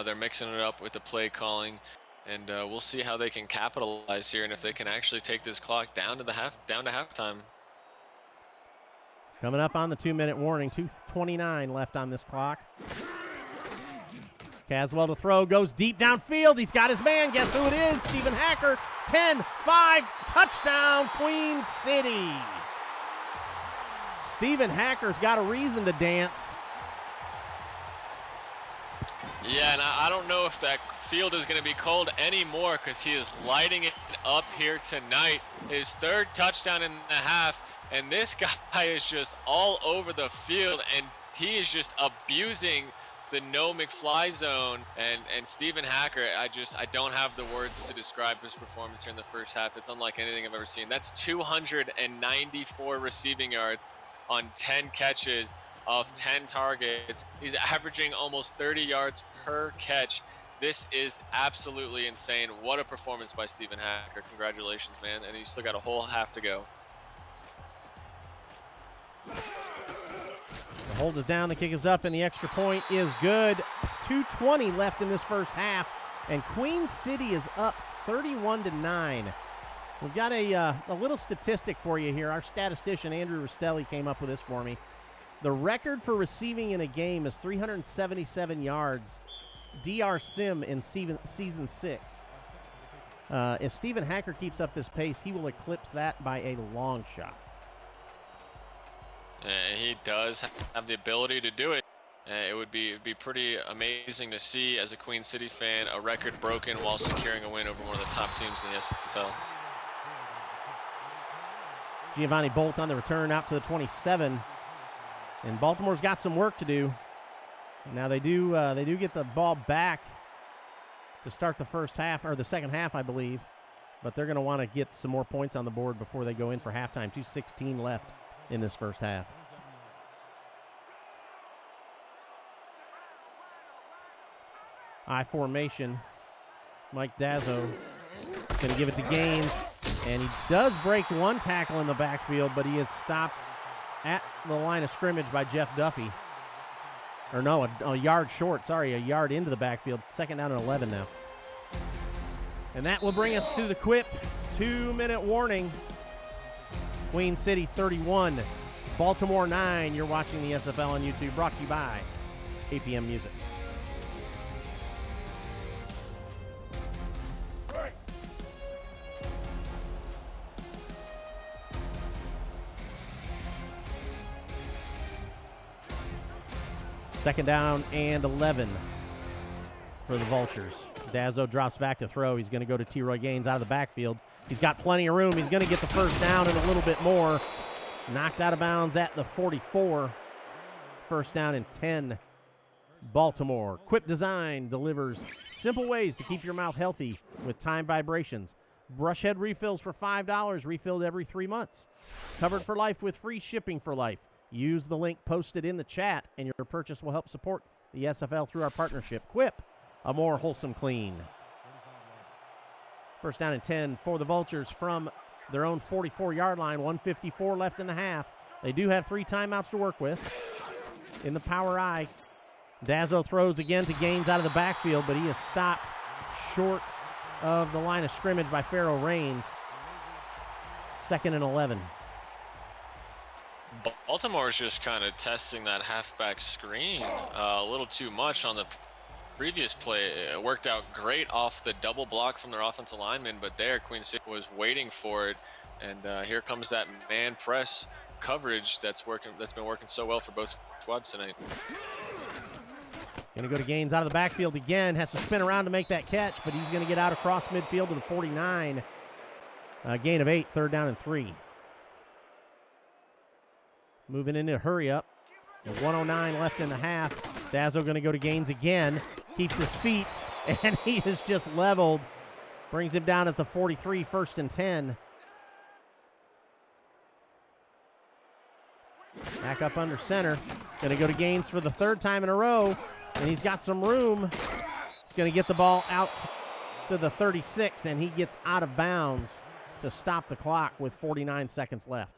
B: They're mixing it up with the play calling, and we'll see how they can capitalize here and if they can actually take this clock down to halftime.
A: Coming up on the 2-minute warning. 2:29 left on this clock. Caswell to throw, goes deep downfield. He's got his man. Guess who it is? Stephen Hacker. 10-5, touchdown, Queen City. Stephen Hacker's got a reason to dance.
B: Yeah, and I don't know if that field is going to be cold anymore because he is lighting it up here tonight. His 3rd touchdown in the half, and this guy is just all over the field, and he is just abusing the no McFly zone. And Stephen Hacker, I don't have the words to describe his performance here in the first half. It's unlike anything I've ever seen. That's 294 receiving yards on 10 catches of 10 targets. He's averaging almost 30 yards per catch. This is absolutely insane. What a performance by Stephen Hacker. Congratulations, man. And he's still got a whole half to go.
A: The hold is down, the kick is up, and the extra point is good. 2:20 left in this first half, and Queen City is up 31-9. We've got a little statistic for you here. Our statistician, Andrew Rostelli, came up with this for me. The record for receiving in a game is 377 yards. DR Sim in season 6. If Stephen Hacker keeps up this pace, he will eclipse that by a long shot.
B: He does have the ability to do it. It would be pretty amazing to see, as a Queen City fan, a record broken while securing a win over one of the top teams in the SFL.
A: Giovanni Bolt on the return out to the 27. And Baltimore's got some work to do. Now they do get the ball back to start the first half, or the second half, I believe. But they're going to want to get some more points on the board before they go in for halftime. 2:16 left in this first half. I formation. Mike Dazzo going to give it to Gaines. And he does break one tackle in the backfield, but he is stopped at the line of scrimmage by Jeff Duffy. Or no, a yard short. Sorry, a yard into the backfield. Second down and 11 now. And that will bring us to the Quip 2-minute warning. Queen City 31, Baltimore 9. You're watching the SFL on YouTube, brought to you by APM Music. Second down and 11 for the Vultures. Dazzo drops back to throw. He's going to go to T-Roy Gaines out of the backfield. He's got plenty of room. He's going to get the first down and a little bit more. Knocked out of bounds at the 44. First down and 10. Baltimore. Quip Design delivers simple ways to keep your mouth healthy with time vibrations. Brush head refills for $5, refilled every 3 months. Covered for life with free shipping for life. Use the link posted in the chat, and your purchase will help support the SFL through our partnership. Quip, a more wholesome clean. First down and 10 for the Vultures from their own 44-yard line. 1:54 left in the half. They do have 3 timeouts to work with. In the power I, Dazzo throws again to Gaines out of the backfield, but he is stopped short of the line of scrimmage by Pharaoh Rains. Second and 11.
B: Baltimore's just kind of testing that halfback screen a little too much on the previous play. It worked out great off the double block from their offensive lineman, but there Queen City was waiting for it, and here comes that man press coverage that's been working so well for both squads tonight.
A: Going to go to Gaines out of the backfield again. Has to spin around to make that catch, but he's going to get out across midfield to the 49. Gain of 8, third down and 3. Moving into hurry up. 1:09 left in the half. Dazzo going to go to Gaines again. Keeps his feet, and he is just leveled. Brings him down at the 43, first and 10. Back up under center. Going to go to Gaines for the third time in a row, and he's got some room. He's going to get the ball out to the 36, and he gets out of bounds to stop the clock with 49 seconds left.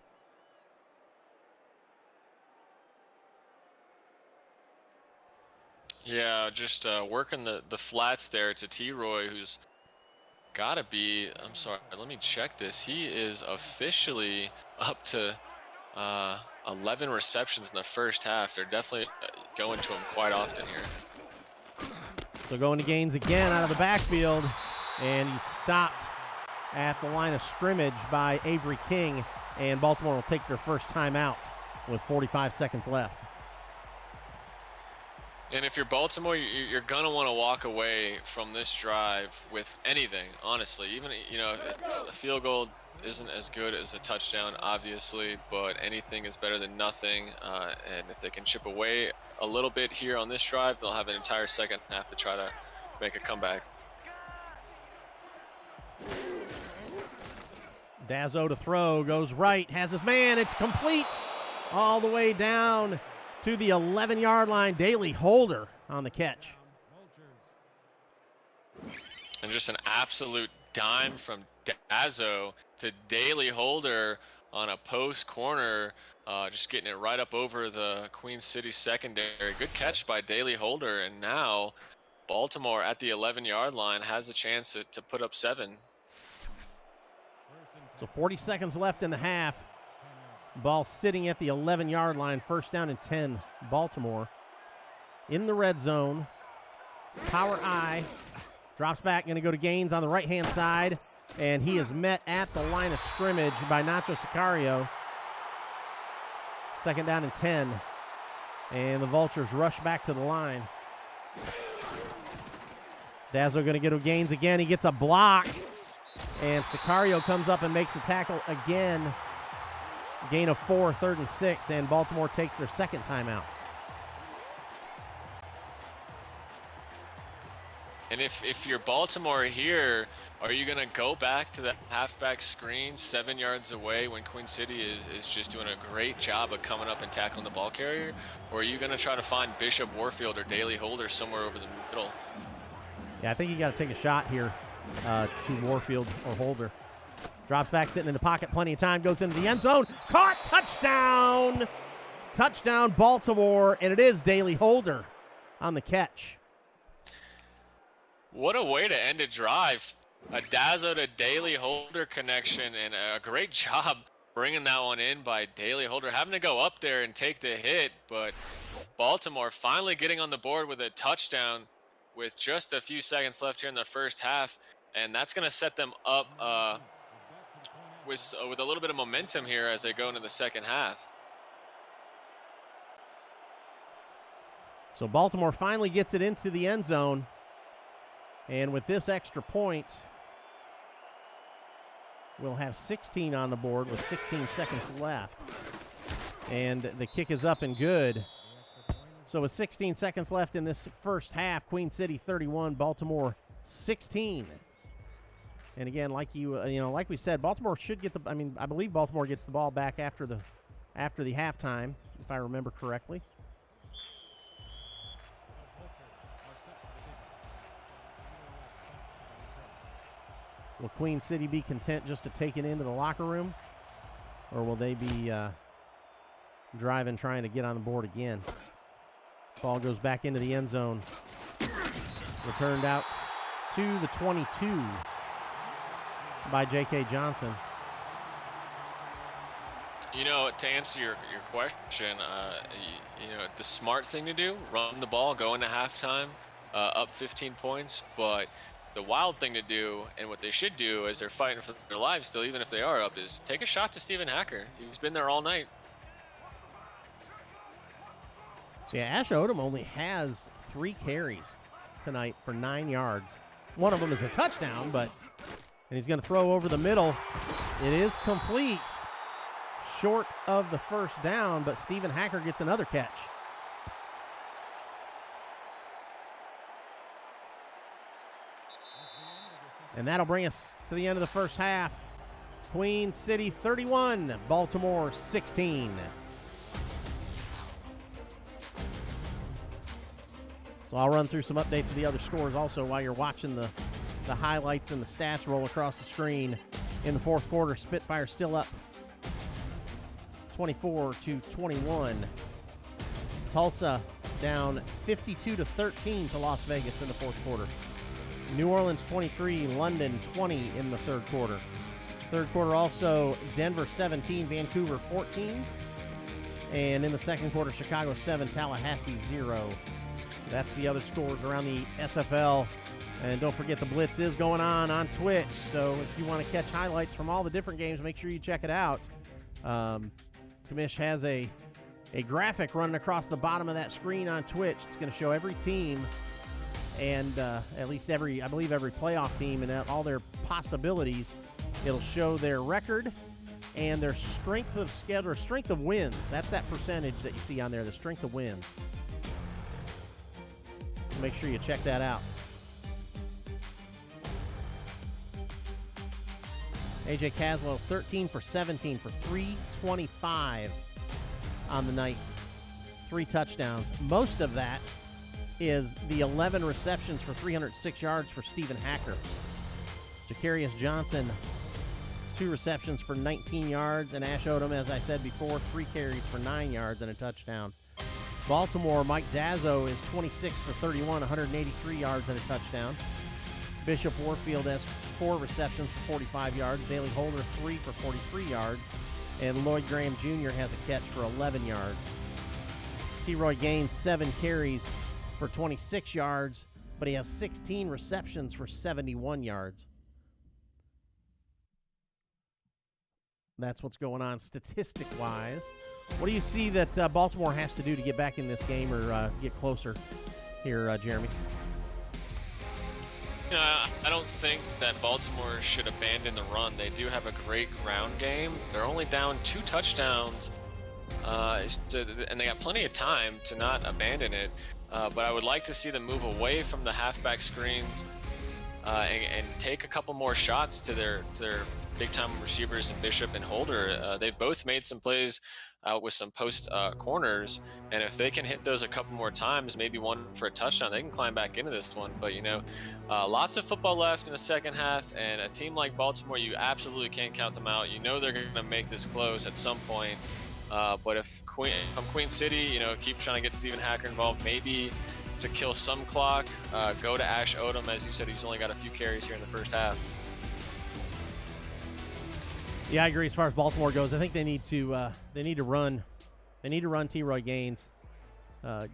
B: Yeah, just working the flats there to T-Roy, who's got to be, I'm sorry, let me check this. He is officially up to 11 receptions in the first half. They're definitely going to him quite often here.
A: So going to Gaines again out of the backfield, and he's stopped at the line of scrimmage by Avery King, and Baltimore will take their first timeout with 45 seconds left.
B: And if you're Baltimore, you're going to want to walk away from this drive with anything, honestly. Even, you know, a field goal isn't as good as a touchdown, obviously, but anything is better than nothing. And if they can chip away a little bit here on this drive, they'll have an entire second half to try to make a comeback.
A: Dazzo to throw, goes right, has his man, it's complete all the way down to the 11-yard line. Daly Holder on the catch.
B: And just an absolute dime from Dazzo to Daly Holder on a post corner, just getting it right up over the Queen City secondary. Good catch by Daly Holder, and now Baltimore at the 11-yard line has a chance to put up 7.
A: So 40 seconds left in the half. Ball sitting at the 11-yard line. First down and 10, Baltimore. In the red zone. Power I. Drops back, going to go to Gaines on the right-hand side. And he is met at the line of scrimmage by Nacho Sicario. Second down and 10. And the Vultures rush back to the line. Dazzo going to get to Gaines again. He gets a block. And Sicario comes up and makes the tackle again. Gain of 4, third and 6, and Baltimore takes their second timeout.
B: And if you're Baltimore here, are you going to go back to the halfback screen 7 yards away when Queen City is just doing a great job of coming up and tackling the ball carrier? Or are you going to try to find Bishop Warfield or Daly Holder somewhere over the middle?
A: Yeah, I think you got to take a shot here to Warfield or Holder. Drops back, sitting in the pocket, plenty of time, goes into the end zone. Caught, touchdown! Touchdown, Baltimore, and it is Daly Holder on the catch.
B: What a way to end a drive. A Dazzo to Daly Holder connection, and a great job bringing that one in by Daly Holder. Having to go up there and take the hit, but Baltimore finally getting on the board with a touchdown with just a few seconds left here in the first half, and that's going to set them up with a little bit of momentum here as they go into the second half.
A: So Baltimore finally gets it into the end zone. And with this extra point, we'll have 16 on the board with 16 seconds left. And the kick is up and good. So with 16 seconds left in this first half, Queen City 31, Baltimore 16. And again, like like we said, Baltimore should get I believe Baltimore gets the ball back after the halftime, if I remember correctly. Will Queen City be content just to take it into the locker room? Or will they be driving, trying to get on the board again? Ball goes back into the end zone. Returned out to the 22 by J.K. Johnson.
B: To answer your question, the smart thing to do, run the ball, go into halftime, up 15 points, but the wild thing to do, and what they should do as they're fighting for their lives still, even if they are up, is take a shot to Stephen Hacker. He's been there all night.
A: So yeah, Ash Odom only has 3 carries tonight for 9 yards. One of them is a touchdown, and he's going to throw over the middle. It is complete, short of the first down, but Stephen Hacker gets another catch. And that'll bring us to the end of the first half. Queen City 31, Baltimore 16. So I'll run through some updates of the other scores also while you're watching the highlights and the stats roll across the screen. In the fourth quarter, Spitfire still up 24-21. Tulsa down 52-13 to Las Vegas in the fourth quarter. New Orleans 23, London 20 in the third quarter. Third quarter also Denver 17, Vancouver 14. And in the second quarter, Chicago 7, Tallahassee 0. That's the other scores around the SFL. And don't forget the Blitz is going on Twitch. So if you want to catch highlights from all the different games, make sure you check it out. Kamish has a graphic running across the bottom of that screen on Twitch. It's going to show every team and at least I believe every playoff team and all their possibilities. It'll show their record and their strength of schedule, or strength of wins. That's that percentage that you see on there, the strength of wins. So make sure you check that out. AJ Caswell's 13 for 17 for 325 on the night. 3 touchdowns. Most of that is the 11 receptions for 306 yards for Stephen Hacker. Jacarius Johnson, 2 receptions for 19 yards. And Ash Odom, as I said before, 3 carries for 9 yards and a touchdown. Baltimore, Mike Dazzo is 26 for 31, 183 yards and a touchdown. Bishop Warfield has 4 receptions for 45 yards. Daly Holder, 3 for 43 yards. And Lloyd Graham Jr. has a catch for 11 yards. T-Roy Gaines, 7 carries for 26 yards, but he has 16 receptions for 71 yards. That's what's going on statistic-wise. What do you see that Baltimore has to do to get back in this game or get closer here, Jeremy?
B: I don't think that Baltimore should abandon the run. They do have a great ground game. They're only down 2 touchdowns, and they got plenty of time to not abandon it. but I would like to see them move away from the halfback screens and take a couple more shots to their big time receivers in Bishop and Holder. They've both made some plays with some post corners, and if they can hit those a couple more times, maybe one for a touchdown, they can climb back into this one. But lots of football left in the second half, and a team like Baltimore, you absolutely can't count them out. You know they're going to make this close at some point. But if I'm Queen City, keep trying to get Stephen Hacker involved, maybe to kill some clock, go to Ash Odom. As you said, he's only got a few carries here in the first half.
A: Yeah, I agree. As far as Baltimore goes, I think they need to run T-Roy Gaines,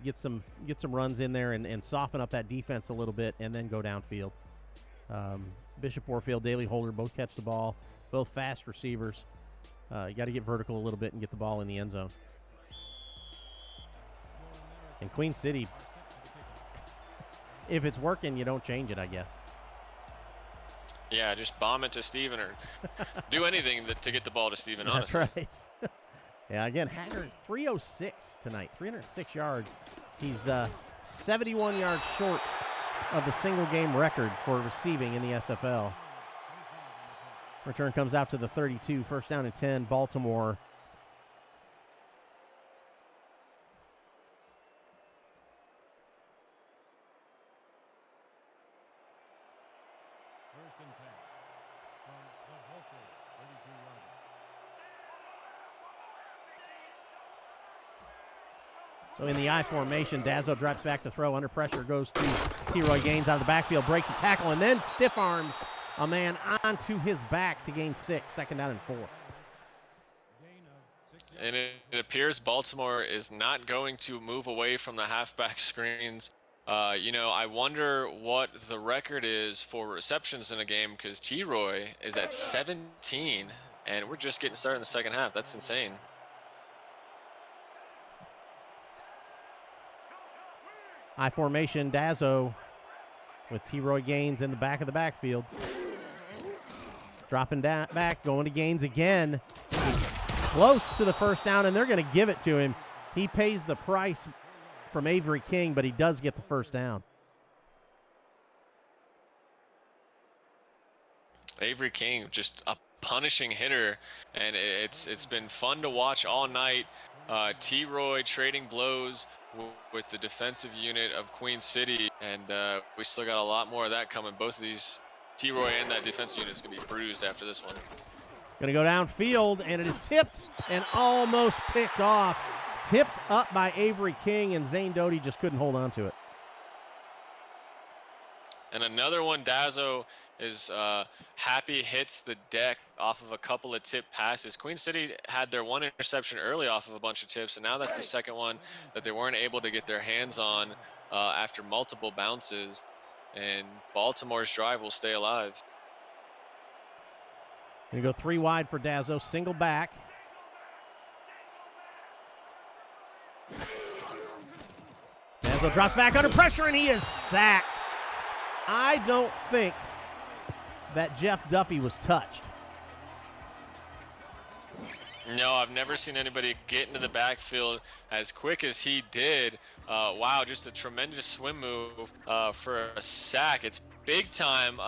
A: get some runs in there and soften up that defense a little bit, and then go downfield. Bishop Warfield, Daly Holder, both catch the ball, both fast receivers. You got to get vertical a little bit and get the ball in the end zone. And Queen City, if it's working, you don't change it, I guess.
B: Yeah, just bomb it to Steven or do anything to get the ball to Steven, honestly.
A: That's right. Yeah, again, Hacker is 306 tonight, 306 yards. He's 71 yards short of the single-game record for receiving in the SFL. Return comes out to the 32, first down and 10, Baltimore.
C: First and 10 from the Vultures, 32-yard.
A: So in the I formation, Dazzo drops back to throw. Under pressure goes to T-Roy Gaines out of the backfield, breaks a tackle, and then stiff arms a man onto his back to gain 6, second down and 4.
B: And it appears Baltimore is not going to move away from the halfback screens. I wonder what the record is for receptions in a game, because T-Roy is at 17, and we're just getting started in the second half. That's insane.
A: I formation, Dazzo with T-Roy Gaines in the back of the backfield. Dropping down, back, going to Gaines again. He's close to the first down, and they're going to give it to him. He pays the price from Avery King, but he does get the first down.
B: Avery King, just a punishing hitter, and it's been fun to watch all night. T-Roy trading blows with the defensive unit of Queen City, and we still got a lot more of that coming. Both of these, T-Roy and that defensive unit, is going to be bruised after this one.
A: Going to go downfield, and it is tipped and almost picked off. Tipped up by Avery King, and Zane Doty just couldn't hold on to it.
B: And another one, Dazzo is happy hits the deck off of a couple of tip passes. Queen City had their one interception early off of a bunch of tips, and now that's the second one that they weren't able to get their hands on after multiple bounces. And Baltimore's drive will stay alive.
A: Going to go 3 wide for Dazzo, single back. Dazzo drops back under pressure, and he is sacked. I don't think that Jeff Duffy was touched.
B: No, I've never seen anybody get into the backfield as quick as he did. Wow, just a tremendous swim move for a sack. It's big time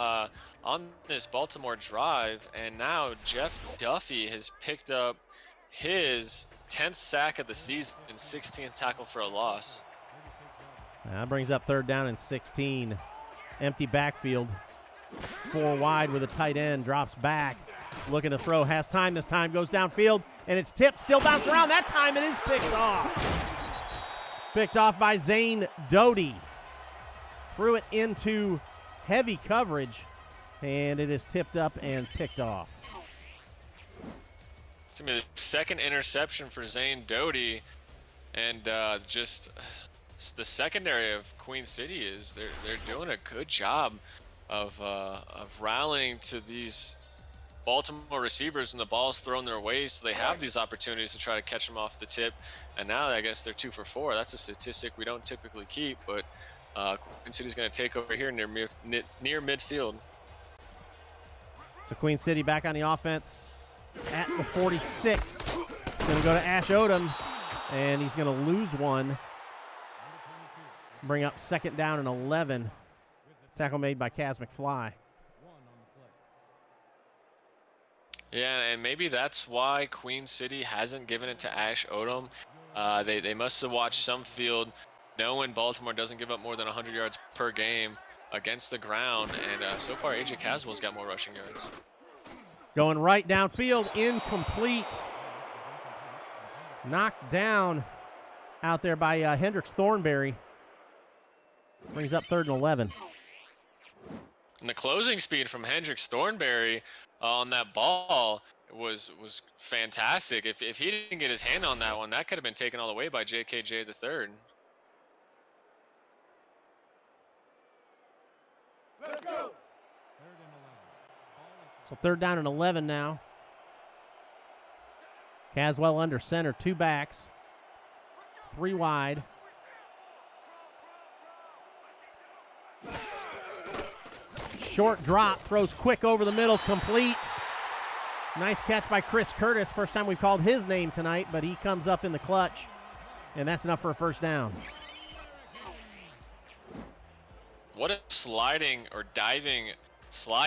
B: on this Baltimore drive, and now Jeff Duffy has picked up his 10th sack of the season and 16th tackle for a loss.
A: That brings up third down and 16. Empty backfield. 4 wide with a tight end. Drops back. Looking to throw. Has time this time. Goes downfield. And it's tipped. Still bouncing around. That time it is picked off. Picked off by Zane Doty. Threw it into heavy coverage. And it is tipped up and picked off.
B: It's going to be the second interception for Zane Doty. And just the secondary of Queen City is they're doing a good job of rallying to these Baltimore receivers when the ball's thrown their way, so they have these opportunities to try to catch them off the tip. And now I guess they're 2 for 4. That's a statistic we don't typically keep, but Queen City's going to take over here near midfield.
A: So Queen City back on the offense at the 46. Going to go to Ash Odom, and he's going to lose one. Bring up 2nd down and 11. Tackle made by Kaz McFly.
B: Yeah, and maybe that's why Queen City hasn't given it to Ash Odom. They must have watched some field, knowing Baltimore doesn't give up more than 100 yards per game against the ground, and so far AJ Caswell's got more rushing yards.
A: Going right downfield, incomplete. Knocked down out there by Hendricks Thornberry. Brings up 3rd and 11.
B: And the closing speed from Hendricks Thornberry on that ball was fantastic. If he didn't get his hand on that one, that could have been taken all the way by JKJ the third.
C: Let's go. 3rd and 11.
A: So 3rd down and 11 now. Caswell under center, 2 backs, 3 wide. Short drop, throws quick over the middle, complete. Nice catch by Chris Curtis. First time we've called his name tonight, but he comes up in the clutch, and that's enough for a 1st down.
B: What a slide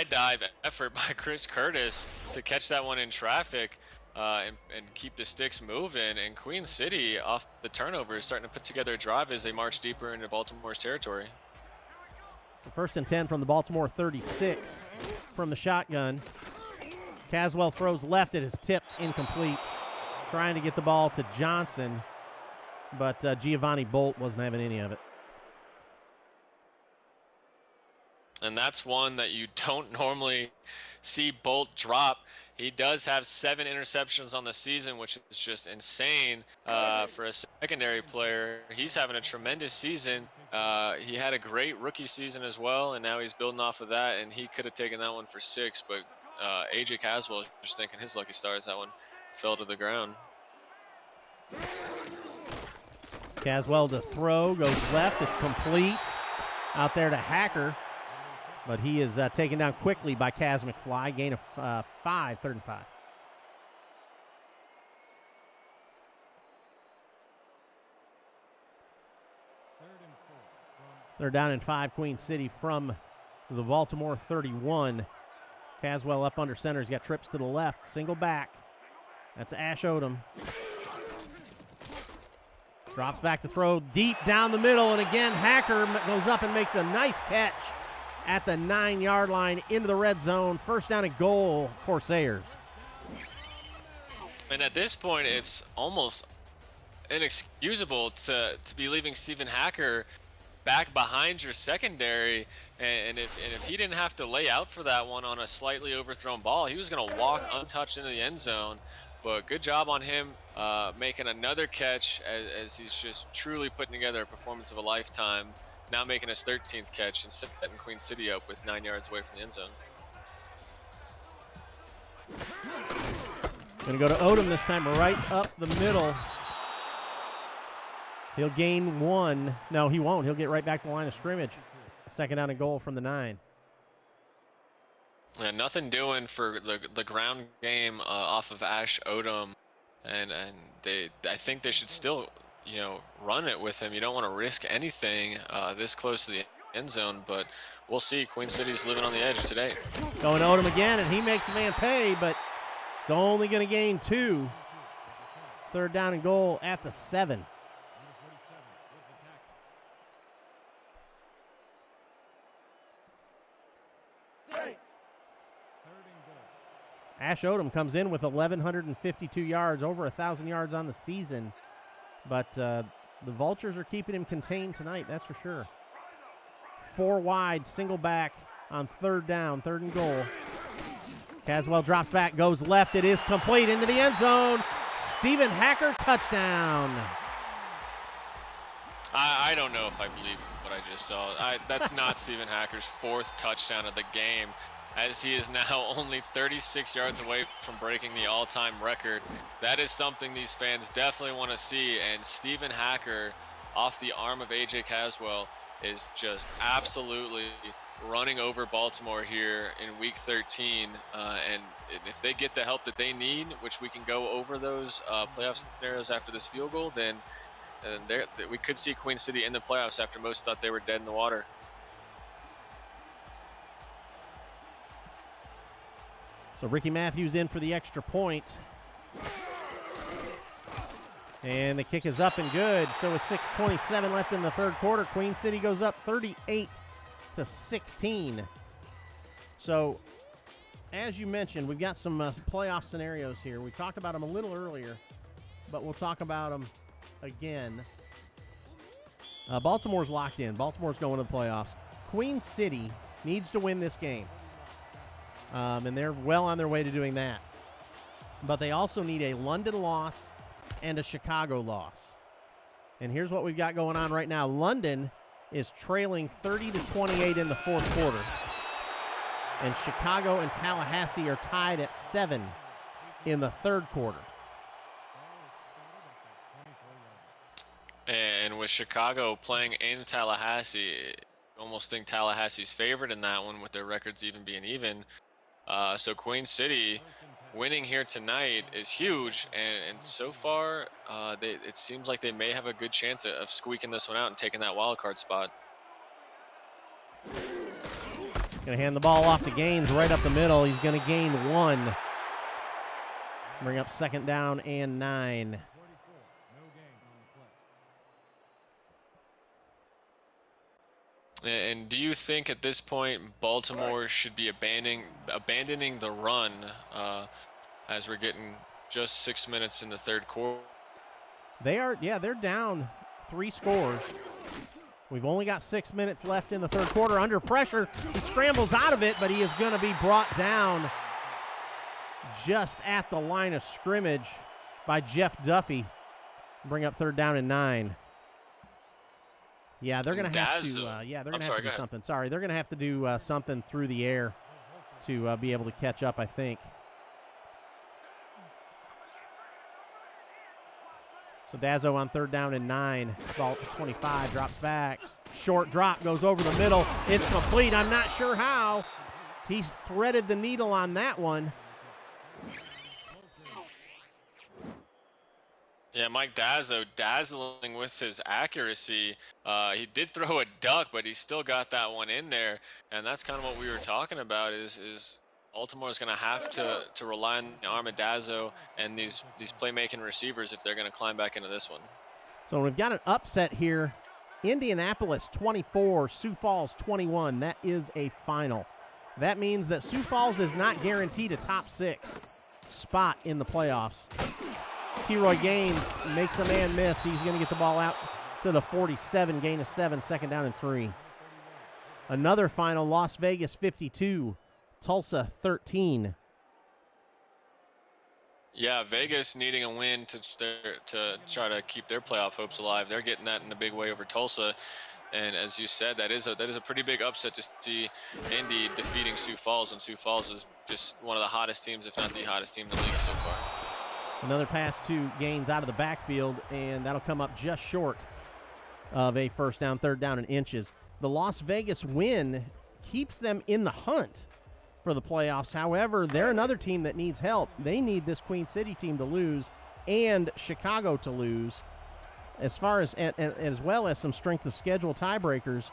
B: dive effort by Chris Curtis to catch that one in traffic and keep the sticks moving. And Queen City, off the turnover, is starting to put together a drive as they march deeper into Baltimore's territory.
A: So 1st and 10 from the Baltimore 36 from the shotgun. Caswell throws left. It is tipped, incomplete. Trying to get the ball to Johnson, but Giovanni Bolt wasn't having any of it.
B: And that's one that you don't normally see Bolt drop. He does have 7 interceptions on the season, which is just insane for a secondary player. He's having a tremendous season. He had a great rookie season as well, and now he's building off of that, and he could have taken that one for 6, but AJ Caswell is just thinking his lucky stars. That one fell to the ground.
A: Caswell to throw, goes left, it's complete. Out there to Hacker, but he is taken down quickly by Kaz McFly. Gain of 5, 3rd and 5. They're down in 5, Queen City from the Baltimore 31. Caswell up under center. He's got trips to the left. Single back. That's Ash Odom. Drops back to throw deep down the middle. And again, Hacker goes up and makes a nice catch at the 9-yard line into the red zone. 1st down and goal, Corsairs.
B: And at this point, it's almost inexcusable to be leaving Stephen Hacker back behind your secondary, and if he didn't have to lay out for that one on a slightly overthrown ball, he was going to walk untouched into the end zone. But good job on him making another catch as he's just truly putting together a performance of a lifetime. Now making his 13th catch and setting Queen City up with 9 yards away from the end zone.
A: Going to go to Odom this time, right up the middle. He'll gain 1. No, he won't. He'll get right back to the line of scrimmage. 2nd down and goal from the 9.
B: And nothing doing for the ground game off of Ash Odom, and I think they should still run it with him. You don't want to risk anything this close to the end zone, but we'll see. Queen City's living on the edge today.
A: Going Odom again, and he makes a man pay, but it's only going to gain 2. 3rd down and goal at the 7. Ash Odom comes in with 1,152 yards, over 1,000 yards on the season. But the Vultures are keeping him contained tonight, that's for sure. 4 wide, single back on 3rd down, 3rd and goal. Caswell drops back, goes left. It is complete into the end zone. Stephen Hacker, touchdown.
B: I don't know if I believe what I just saw. That's not Stephen Hacker's 4th touchdown of the game, as he is now only 36 yards away from breaking the all-time record. That is something these fans definitely want to see, and Stephen Hacker, off the arm of AJ Caswell, is just absolutely running over Baltimore here in Week 13. And if they get the help that they need, which we can go over those playoff scenarios after this field goal, then and we could see Queen City in the playoffs after most thought they were dead in the water.
A: So Ricky Matthews in for the extra point. And the kick is up and good. So with 6:27 left in the third quarter, Queen City goes up 38-16. So as you mentioned, we've got some playoff scenarios here. We talked about them a little earlier, but we'll talk about them again. Baltimore's locked in. Baltimore's going to the playoffs. Queen City needs to win this game. And they're well on their way to doing that. But they also need a London loss and a Chicago loss. And here's what we've got going on right now. London is trailing 30-28 in the fourth quarter. And Chicago and Tallahassee are tied at 7 in the third quarter.
B: And with Chicago playing in Tallahassee, I almost think Tallahassee's favored in that one with their records even being even. So Queen City winning here tonight is huge, and so far it seems like they may have a good chance of squeaking this one out and taking that wild card spot.
A: Going to hand the ball off to Gaines right up the middle. He's going to gain 1. Bring up second down and 9.
B: And do you think at this point Baltimore should be abandoning the run as we're getting just 6 minutes in the third quarter?
A: They're down 3 scores. We've only got 6 minutes left in the third quarter. Under pressure, he scrambles out of it, but he is going to be brought down just at the line of scrimmage by Jeff Duffy. Bring up third down and 9. Yeah, they're going to have to. They're going to have to do something. Sorry, they're going to have to do something through the air to be able to catch up, I think. So Dazzo on third down and 9. Ball at 25, drops back. Short drop, goes over the middle. It's complete. I'm not sure how. He's threaded the needle on that one.
B: Yeah, Mike Dazzo dazzling with his accuracy. He did throw a duck, but he still got that one in there. And that's kind of what we were talking about is Baltimore is going to have to rely on the arm of Dazzo and these playmaking receivers if they're going to climb back into this one.
A: So we've got an upset here. Indianapolis 24, Sioux Falls 21. That is a final. That means that Sioux Falls is not guaranteed a top 6 spot in the playoffs. T-Roy Gaines makes a man miss. He's going to get the ball out to the 47, gain of 7, second down and 3. Another final, Las Vegas 52, Tulsa 13.
B: Yeah, Vegas needing a win to try to keep their playoff hopes alive. They're getting that in a big way over Tulsa. And as you said, that is a pretty big upset to see Indy defeating Sioux Falls, and Sioux Falls is just one of the hottest teams, if not the hottest team in the league so far.
A: Another pass to Gaines out of the backfield, and that'll come up just short of a first down, third down and inches. The Las Vegas win keeps them in the hunt for the playoffs. However, they're another team that needs help. They need this Queen City team to lose and Chicago to lose, as well as some strength of schedule tiebreakers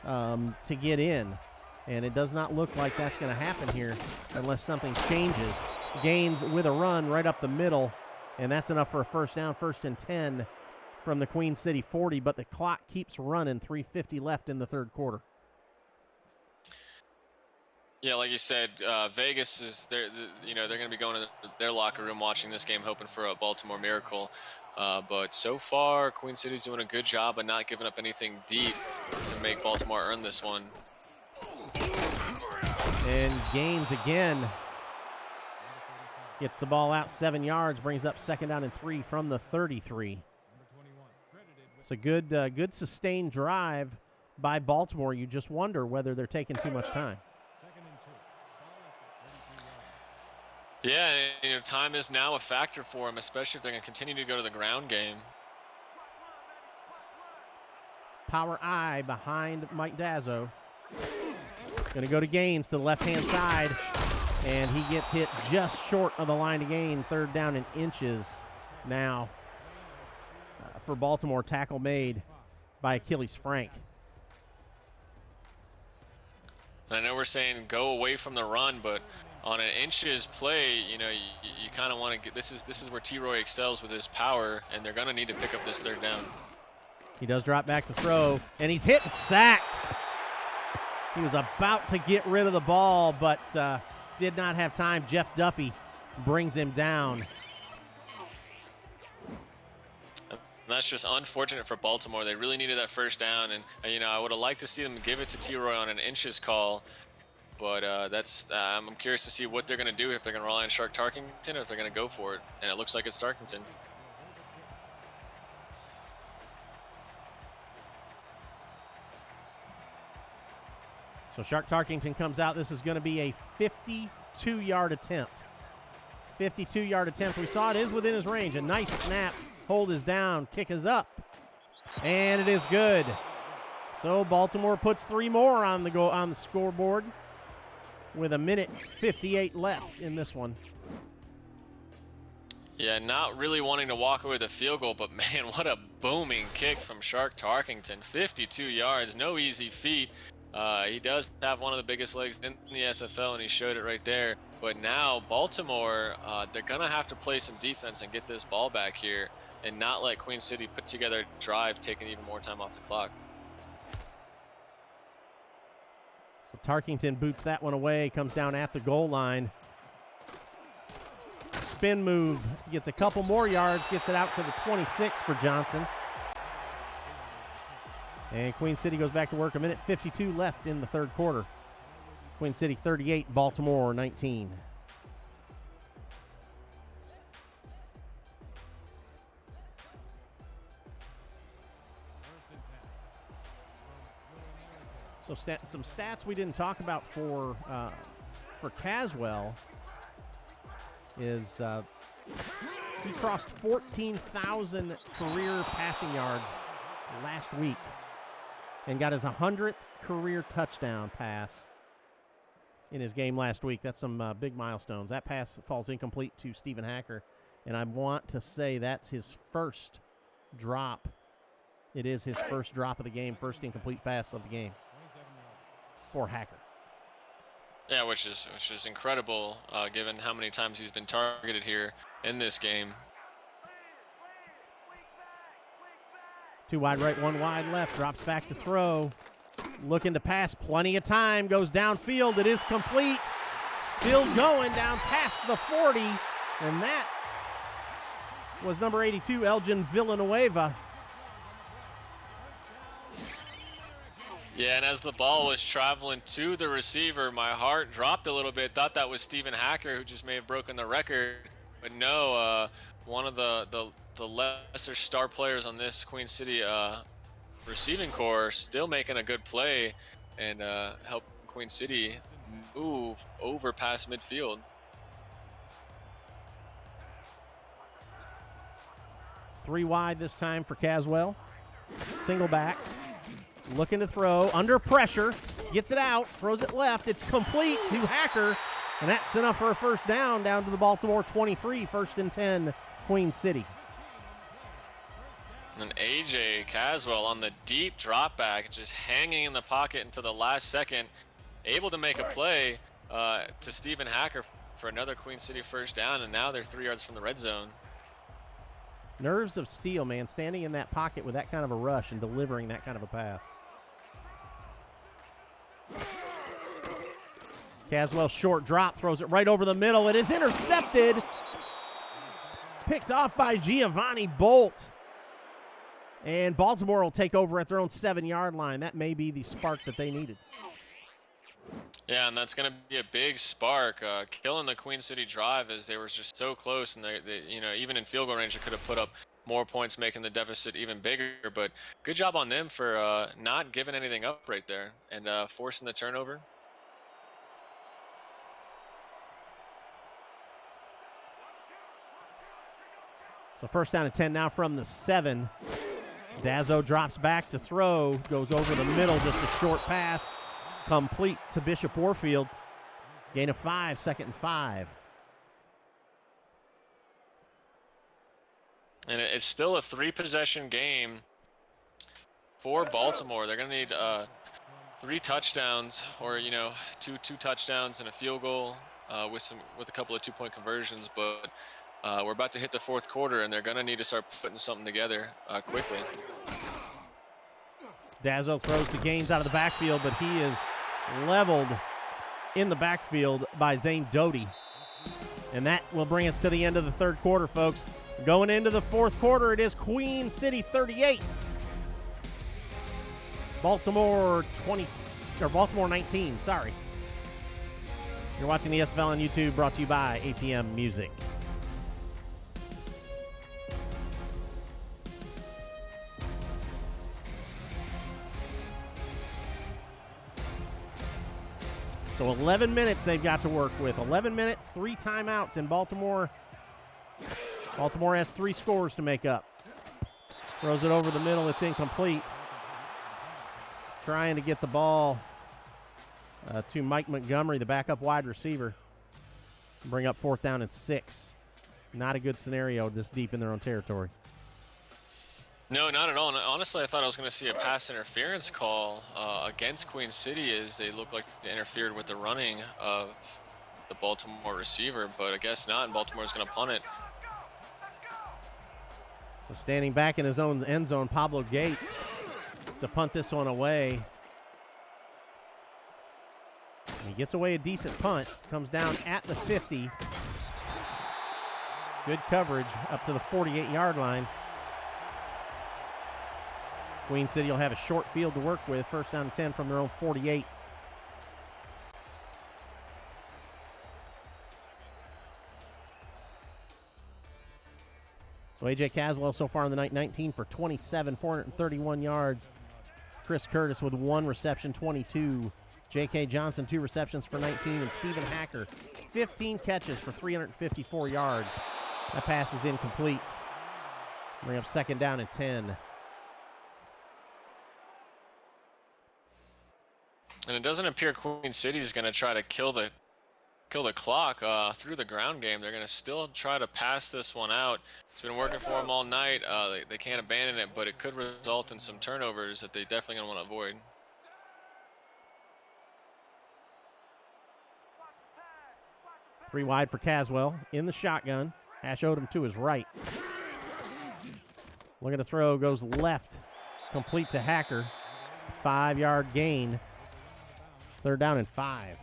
A: to get in. And it does not look like that's going to happen here unless something changes. Gaines with a run right up the middle, and that's enough for a first down, first and 10 from the Queen City 40, but the clock keeps running, 3:50 left in the third quarter.
B: Yeah, like you said, Vegas is they're going to be going to their locker room watching this game, hoping for a Baltimore miracle. But so far, Queen City's doing a good job of not giving up anything deep to make Baltimore earn this one.
A: And Gaines again gets the ball out 7 yards, brings up second down and 3 from the 33. It's a good sustained drive by Baltimore. You just wonder whether they're taking too much time.
B: Yeah, time is now a factor for them, especially if they're going to continue to go to the ground game.
A: Power I behind Mike Dazzo. Going to go to Gaines to the left-hand side, and he gets hit just short of the line to gain. Third down and inches now for Baltimore. Tackle made by Achilles Frank.
B: I know we're saying go away from the run, but on an inches play, you know, you kind of want to get, this is where T-Roy excels with his power, and they're going to need to pick up this third down.
A: He does drop back to throw, and he's hit and sacked. He was about to get rid of the ball, but did not have time. Jeff Duffy brings him down.
B: And that's just unfortunate for Baltimore. They really needed that first down, and you know, I would have liked to see them give it to T-Roy on an inches call, but I'm curious to see what they're going to do, if they're going to rely on Shark Tarkington or if they're going to go for it, and it looks like it's Tarkington.
A: So Shark Tarkington comes out. This is going to be a 52-yard attempt. 52-yard attempt. We saw it is within his range. A nice snap. Hold is down. Kick is up. And it is good. So Baltimore puts 3 more on the scoreboard with 1:58 left in this one.
B: Yeah, not really wanting to walk away with a field goal, but man, what a booming kick from Shark Tarkington. 52 yards, no easy feat. He does have one of the biggest legs in the SFL, and he showed it right there. But now Baltimore, they're going to have to play some defense and get this ball back here and not let Queen City put together a drive, taking even more time off the clock.
A: So Tarkington boots that one away, comes down at the goal line. Spin move, gets a couple more yards, gets it out to the 26 for Johnson. And Queen City goes back to work. 1:52 left in the third quarter. Queen City 38, Baltimore 19. So some stats we didn't talk about for Caswell is he crossed 14,000 career passing yards last week and got his 100th career touchdown pass in his game last week. That's some big milestones. That pass falls incomplete to Stephen Hacker, and I want to say that's his first drop. It is his first drop of the game, first incomplete pass of the game for Hacker.
B: Yeah, which is incredible, given how many times he's been targeted here in this game.
A: 2 wide right, 1 wide left, drops back to throw. Looking to pass, plenty of time, goes downfield. It is complete. Still going down past the 40, and that was number 82, Elgin Villanueva.
B: Yeah, and as the ball was traveling to the receiver, my heart dropped a little bit. Thought that was Stephen Hacker, who just may have broken the record. But no, one of the lesser star players on this Queen City receiving core still making a good play and help Queen City move over past midfield.
A: Three wide this time for Caswell. Single back. Looking to throw, under pressure, gets it out, throws it left, it's complete to Hacker, and that's enough for a first down to the Baltimore 23, 1st and 10, Queen City.
B: And AJ Caswell on the deep drop back, just hanging in the pocket until the last second, able to make a play to Stephen Hacker for another Queen City first down, and now they're 3 yards from the red zone.
A: Nerves of steel, man, standing in that pocket with that kind of a rush and delivering that kind of a pass. Caswell short drop, throws it right over the middle. It is intercepted. Picked off by Giovanni Bolt. And Baltimore will take over at their own 7-yard line. That may be the spark that they needed.
B: Yeah, and that's going to be a big spark, killing the Queen City drive, as they were just so close, and they you know, even in field goal range, they could have put up more points, making the deficit even bigger. But good job on them for not giving anything up right there and forcing the turnover.
A: So 1st down and 10 now from the 7. Dazzo drops back to throw, goes over the middle, just a short pass. Complete to Bishop Warfield. Gain of 5, 2nd and 5.
B: And it's still a 3-possession game for Baltimore. They're going to need 3 touchdowns, or two touchdowns and a field goal with a couple of 2-point conversions. But we're about to hit the 4th quarter, and they're going to need to start putting something together quickly.
A: Dazzo throws to Gaines out of the backfield, but he is leveled in the backfield by Zane Doty. And that will bring us to the end of the 3rd quarter, folks. Going into the 4th quarter, it is Queen City 38. Baltimore 19, sorry. You're watching the SFL on YouTube, brought to you by APM Music. So 11 minutes they've got to work with. 11 minutes, 3 timeouts in Baltimore. Baltimore has 3 scores to make up. Throws it over the middle. It's incomplete. Trying to get the ball to Mike Montgomery, the backup wide receiver. Bring up 4th down and 6. Not a good scenario this deep in their own territory.
B: No, not at all. And honestly, I thought I was going to see a pass interference call against Queen City, as they look like they interfered with the running of the Baltimore receiver, but I guess not, and Baltimore's going to punt it.
A: So standing back in his own end zone, Pablo Gates to punt this one away. He gets away a decent punt, comes down at the 50. Good coverage up to the 48-yard line. Queen City will have a short field to work with. 1st down and 10 from their own 48. So A.J. Caswell so far in the night, 19 for 27, 431 yards. Chris Curtis with 1 reception, 22. J.K. Johnson, 2 receptions for 19. And Stephen Hacker, 15 catches for 354 yards. That pass is incomplete. Bring up 2nd down and 10.
B: And it doesn't appear Queen City is going to try to kill the clock through the ground game. They're going to still try to pass this one out. It's been working for them all night. They can't abandon it, but it could result in some turnovers that they definitely going to want to avoid.
A: Three wide for Caswell in the shotgun. Ash Odom to his right. Looking to throw, goes left, complete to Hacker. 5-yard gain. 3rd down and 5.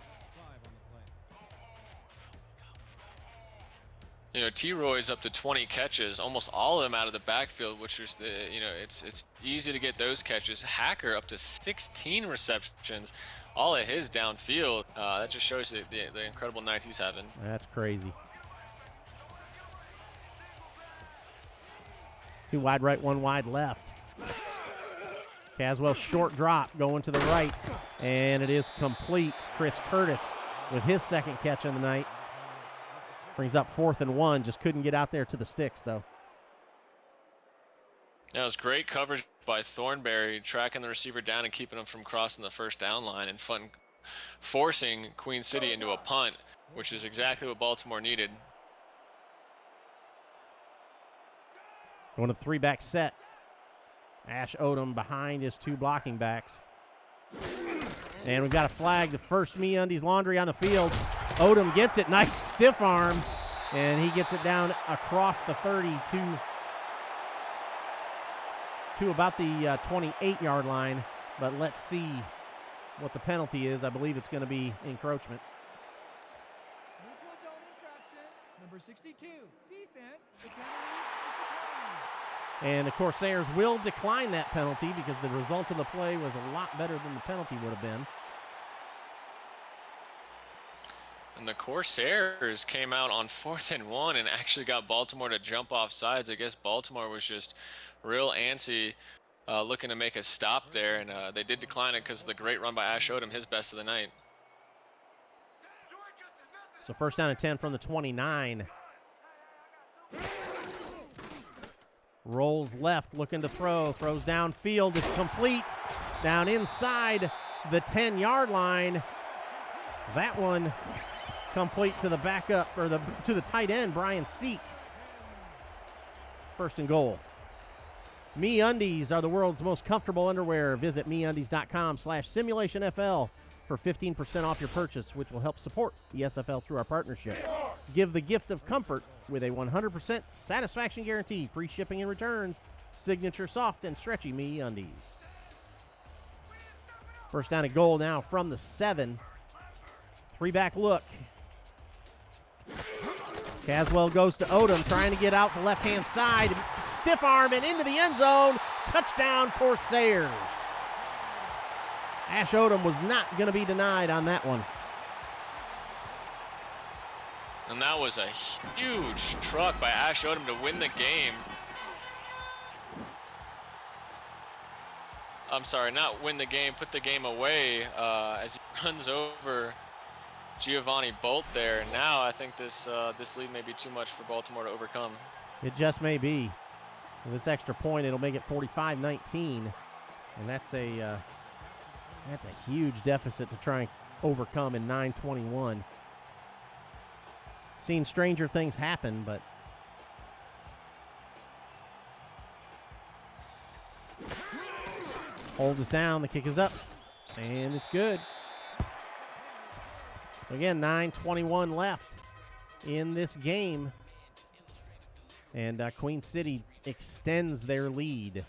B: T-Roy's up to 20 catches, almost all of them out of the backfield, which is it's easy to get those catches. Hacker up to 16 receptions, all of his downfield. That just shows the incredible night he's having.
A: That's crazy. 2 wide right, 1 wide left. Caswell short drop going to the right, and it is complete. Chris Curtis with his 2nd catch of the night. Brings up 4th and 1, just couldn't get out there to the sticks, though.
B: That was great coverage by Thornberry, tracking the receiver down and keeping him from crossing the 1st down line and forcing Queen City into a punt, which is exactly what Baltimore needed.
A: Going to 3-back set. Ash Odom behind his 2 blocking backs. And we've got a flag, the first MeUndies laundry on the field. Odom gets it, nice stiff arm, and he gets it down across the 30 to about the 28-yard line. But let's see what the penalty is. I believe it's going to be encroachment.
D: Neutral zone infraction, number 62, defense. The penalty is declined.
A: And the Corsairs will decline that penalty because the result of the play was a lot better than the penalty would have been.
B: And the Corsairs came out on 4th and 1 and actually got Baltimore to jump off sides. I guess Baltimore was just real antsy, looking to make a stop there, and they did decline it because of the great run by Ash Odom, his best of the night.
A: So 1st down and 10 from the 29. Rolls left, looking to throw. Throws downfield. It's complete. Down inside the 10-yard line. That one complete to the backup, or to the tight end, Brian Seek. First and goal. MeUndies are the world's most comfortable underwear. Visit MeUndies.com/simulationFL for 15% off your purchase, which will help support the SFL through our partnership. Give the gift of comfort with a 100% satisfaction guarantee, free shipping and returns, signature soft and stretchy MeUndies. First down and goal now from the 7. Three-back look. Caswell goes to Odom, trying to get out the left-hand side. Stiff arm and into the end zone. Touchdown, Corsairs. Ash Odom was not going to be denied on that one.
B: And that was a huge truck by Ash Odom to win the game. I'm sorry, not win the game, put the game away as he runs over Giovanni Bolt there. Now I think this lead may be too much for Baltimore to overcome.
A: It just may be. With this extra point, it'll make it 45-19, and that's a huge deficit to try and overcome in 9:21. Seen stranger things happen, but hold us down. The kick is up, and it's good. So again, 9:21 left in this game, and Queen City extends their lead.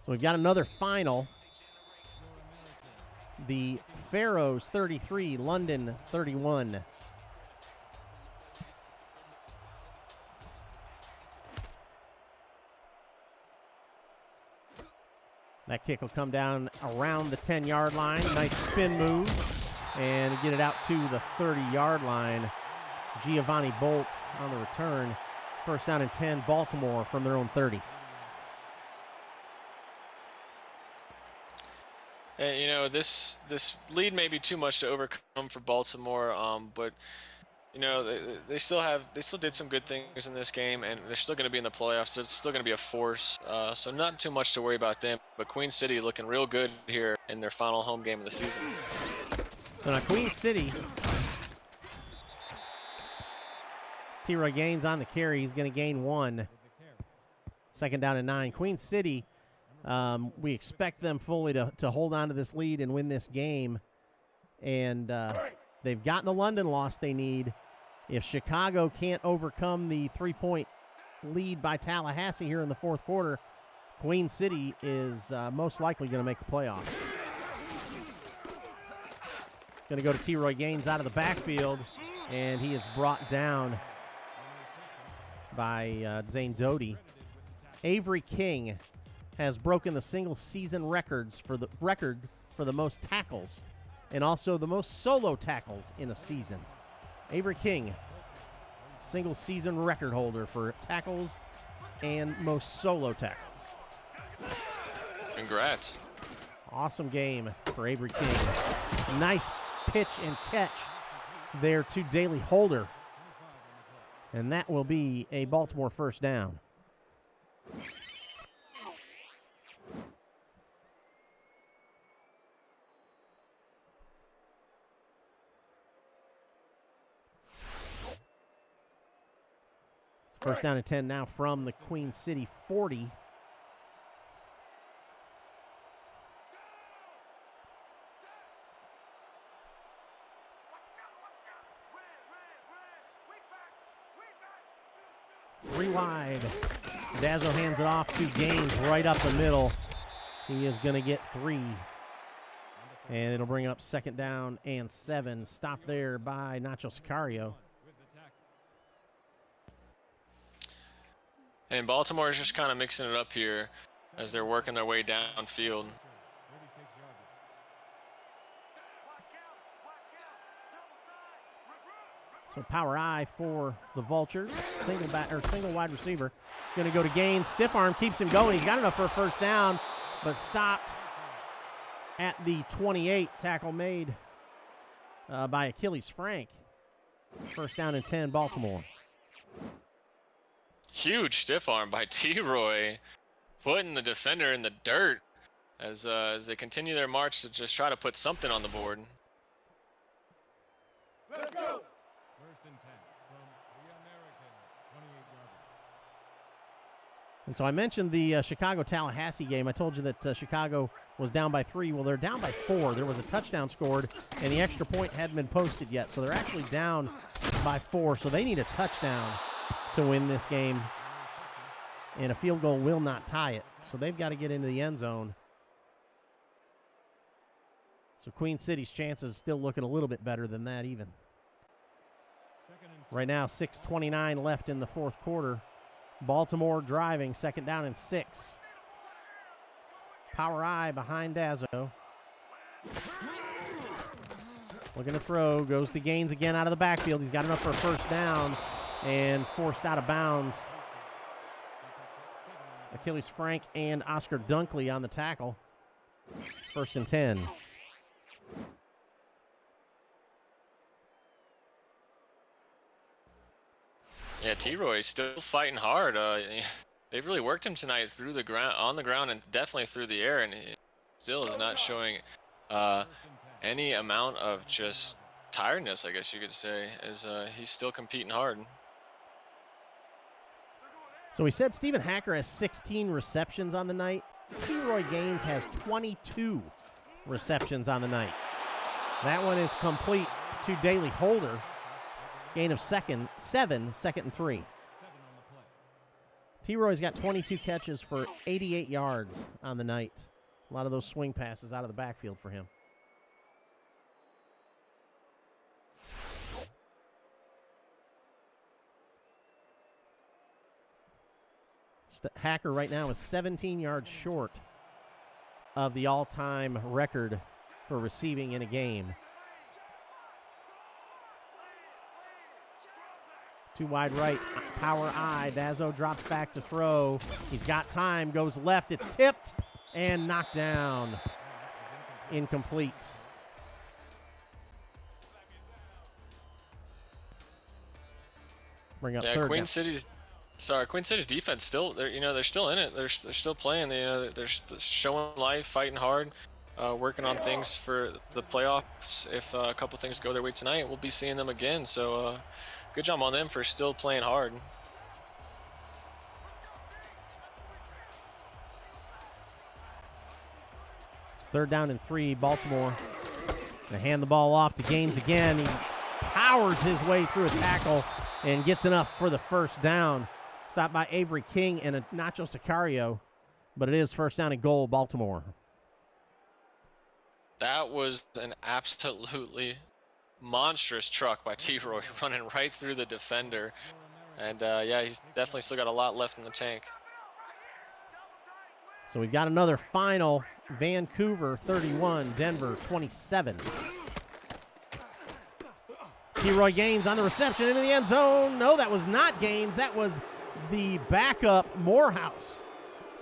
A: So we've got another final. The Pharaohs 33, London 31. That kick will come down around the 10-yard line. Nice spin move. And get it out to the 30-yard line. Giovanni Bolt on the return. First down and 10, Baltimore from their own 30.
B: And, you know, this lead may be too much to overcome for Baltimore, but you know they still did some good things in this game, and they're still going to be in the playoffs. So it's still going to be a force, so not too much to worry about them. But Queen City looking real good here in their final home game of the season.
A: So now Queen City, T-Roy Gaines on the carry. He's going to gain 1. Second down and 9. Queen City. We expect them fully to hold on to this lead and win this game. And they've gotten the London loss they need. If Chicago can't overcome the 3-point lead by Tallahassee here in the fourth quarter, Queen City is most likely going to make the playoffs. It's going to go to T-Roy Gaines out of the backfield, and he is brought down by Zane Doty. Avery King has broken the single-season record for the most tackles and also the most solo tackles in a season. Avery King, single-season record holder for tackles and most solo tackles.
B: Congrats.
A: Awesome game for Avery King. Nice pitch and catch there to Daley Holder. And that will be a Baltimore first down. First down and 10 now from the Queen City 40. Three wide. Dazzo hands it off to Gaines right up the middle. He is going to get 3. And it'll bring up second down and 7. Stopped there by Nacho Sicario.
B: And Baltimore is just kind of mixing it up here as they're working their way downfield.
A: So power I for the Vultures. Single wide receiver. Going to go to Gaines. Stiff arm keeps him going. He's got enough for a first down, but stopped at the 28. Tackle made by Achilles Frank. First down and 10, Baltimore.
B: Huge stiff arm by T-Roy, putting the defender in the dirt as they continue their march to just try to put something on the board.
C: Let's go. and 10 from the Americans, 28-yard line.
A: And so I mentioned the Chicago-Tallahassee game. I told you that Chicago was down by 3. Well, they're down by 4. There was a touchdown scored, and the extra point hadn't been posted yet. So they're actually down by 4. So they need a touchdown to win this game, and a field goal will not tie it. So they've got to get into the end zone. So Queen City's chances still looking a little bit better than that even. Right now, 6:29 left in the fourth quarter. Baltimore driving, 2nd down and 6. Power I behind Dazzo. Looking to throw, goes to Gaines again out of the backfield. He's got enough for a first down and forced out of bounds. Achilles Frank and Oscar Dunkley on the tackle. 1st and 10.
B: Yeah, T-Roy still fighting hard. They've really worked him tonight through the ground, on the ground, and definitely through the air, and he still is not showing any amount of just tiredness, I guess you could say, as he's still competing hard.
A: So we said Stephen Hacker has 16 receptions on the night. T-Roy Gaines has 22 receptions on the night. That one is complete to Daley Holder. Gain of 7, 2nd and 3. T-Roy's got 22 catches for 88 yards on the night. A lot of those swing passes out of the backfield for him. Hacker right now is 17 yards short of the all-time record for receiving in a game. Too wide right, power I. Dazzo drops back to throw. He's got time, goes left. It's tipped and knocked down. Incomplete. Bring up third
B: Queen
A: down.
B: City's defense still, they're still in it. They're still playing. They're showing life, fighting hard, working on things for the playoffs. If a couple things go their way tonight, we'll be seeing them again. So good job on them for still playing hard.
A: Third down and 3, Baltimore. They hand the ball off to Gaines again. He powers his way through a tackle and gets enough for the first down. Stopped by Avery King and a Nacho Sicario, but it is 1st down and goal, Baltimore.
B: That was an absolutely monstrous truck by T-Roy, running right through the defender. And yeah, he's definitely still got a lot left in the tank.
A: So we've got another final. Vancouver 31, Denver 27. T-Roy Gaines on the reception into the end zone. No, that was not Gaines. That was the backup Morehouse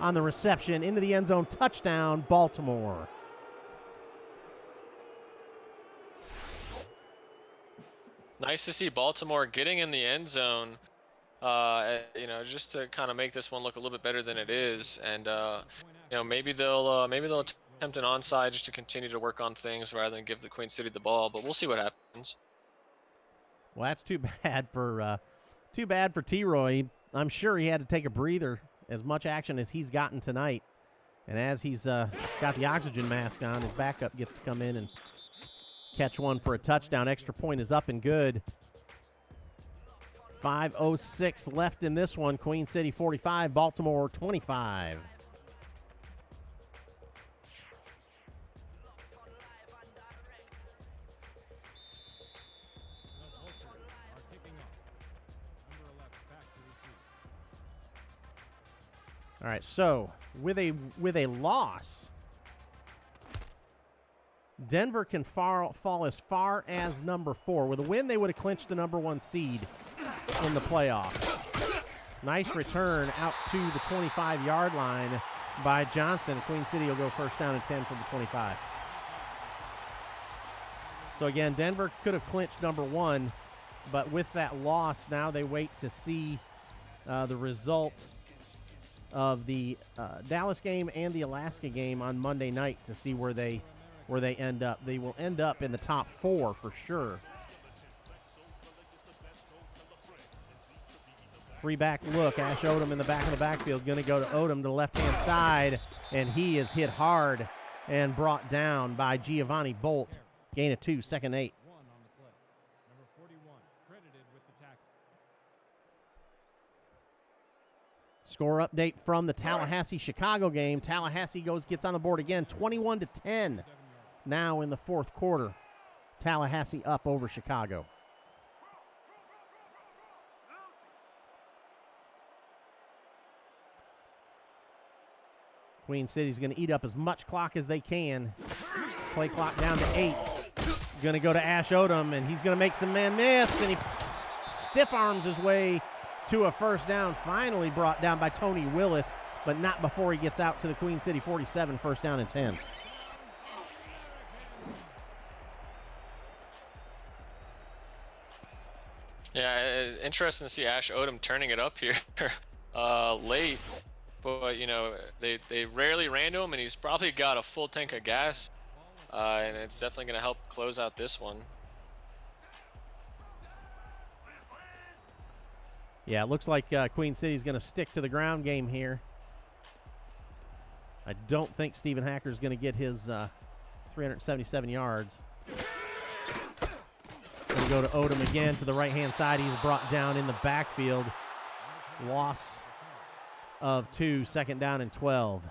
A: on the reception into the end zone. Touchdown, Baltimore.
B: Nice to see Baltimore getting in the end zone, just to kind of make this one look a little bit better than it is. And, maybe they'll attempt an onside just to continue to work on things rather than give the Queen City the ball, but we'll see what happens.
A: Well, that's too bad for T-Roy. I'm sure he had to take a breather, as much action as he's gotten tonight. And as he's got the oxygen mask on, his backup gets to come in and catch one for a touchdown. Extra point is up and good. 5:06 left in this one. Queen City 45, Baltimore 25. All right, so with a loss, Denver can fall as far as number 4. With a win, they would have clinched the number 1 seed in the playoffs. Nice return out to the 25-yard line by Johnson. Queen City will go 1st down and 10 from the 25. So again, Denver could have clinched number 1, but with that loss, now they wait to see the result of the Dallas game and the Alaska game on Monday night to see where they end up. They will end up in the top 4 for sure. Three-back look. Ash Odom in the back of the backfield. Going to go to Odom to the left-hand side, and he is hit hard and brought down by Giovanni Bolt. Gain of 2, second 8.
C: One on the play. Number 41, credited with the tackle.
A: Score update from the Tallahassee-Chicago game. Tallahassee gets on the board again, 21-10. Now in the fourth quarter, Tallahassee up over Chicago. Queen City's going to eat up as much clock as they can. Play clock down to 8. Going to go to Ash Odom, and he's going to make some man miss, and he stiff arms his way to a first down. Finally brought down by Tony Willis, but not before he gets out to the Queen City 47, first down and 10.
B: Yeah, interesting to see Ash Odom turning it up here late. But, you know, they rarely ran to him, and he's probably got a full tank of gas. And it's definitely going to help close out this one.
A: Yeah, it looks like Queen City's going to stick to the ground game here. I don't think Stephen Hacker's going to get his 377 yards. Going to go to Odom again to the right-hand side. He's brought down in the backfield. Loss of 2, second down and 12.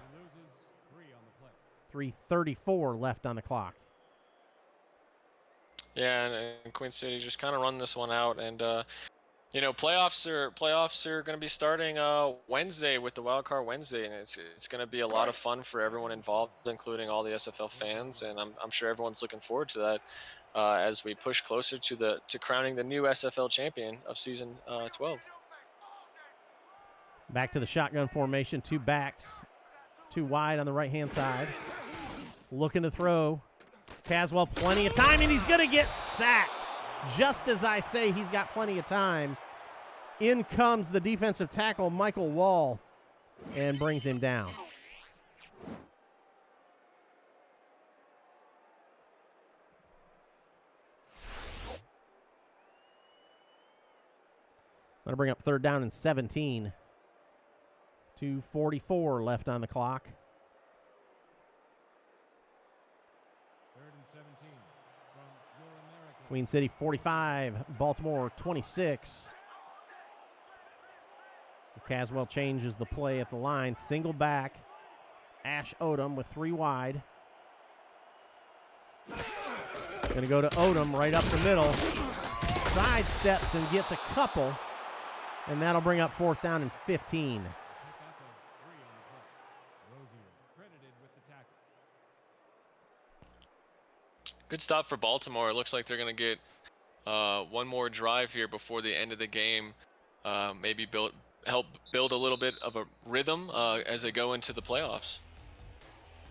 A: 3:34 left on the clock.
B: Yeah, and Queen City just kind of run this one out, and you know, playoffs are going to be starting Wednesday with the Wild Card Wednesday, and it's going to be a lot of fun for everyone involved, including all the SFL fans, and I'm sure everyone's looking forward to that as we push closer to crowning the new SFL champion of season 12.
A: Back to the shotgun formation, 2 backs, 2 wide on the right-hand side. Looking to throw. Caswell, plenty of time, and he's going to get sacked. Just as I say he's got plenty of time, in comes the defensive tackle, Michael Wall, and brings him down. Going to bring up third down and 17. 2:44 left on the clock.
C: Third and 17 from your American.
A: Queen City 45, Baltimore 26. Caswell changes the play at the line. Single back. Ash Odom with 3 wide. Going to go to Odom right up the middle. Sidesteps and gets a couple. And that'll bring up fourth down and 15.
B: Good stop for Baltimore. It looks like they're going to get one more drive here before the end of the game. Maybe help build a little bit of a rhythm as they go into the playoffs.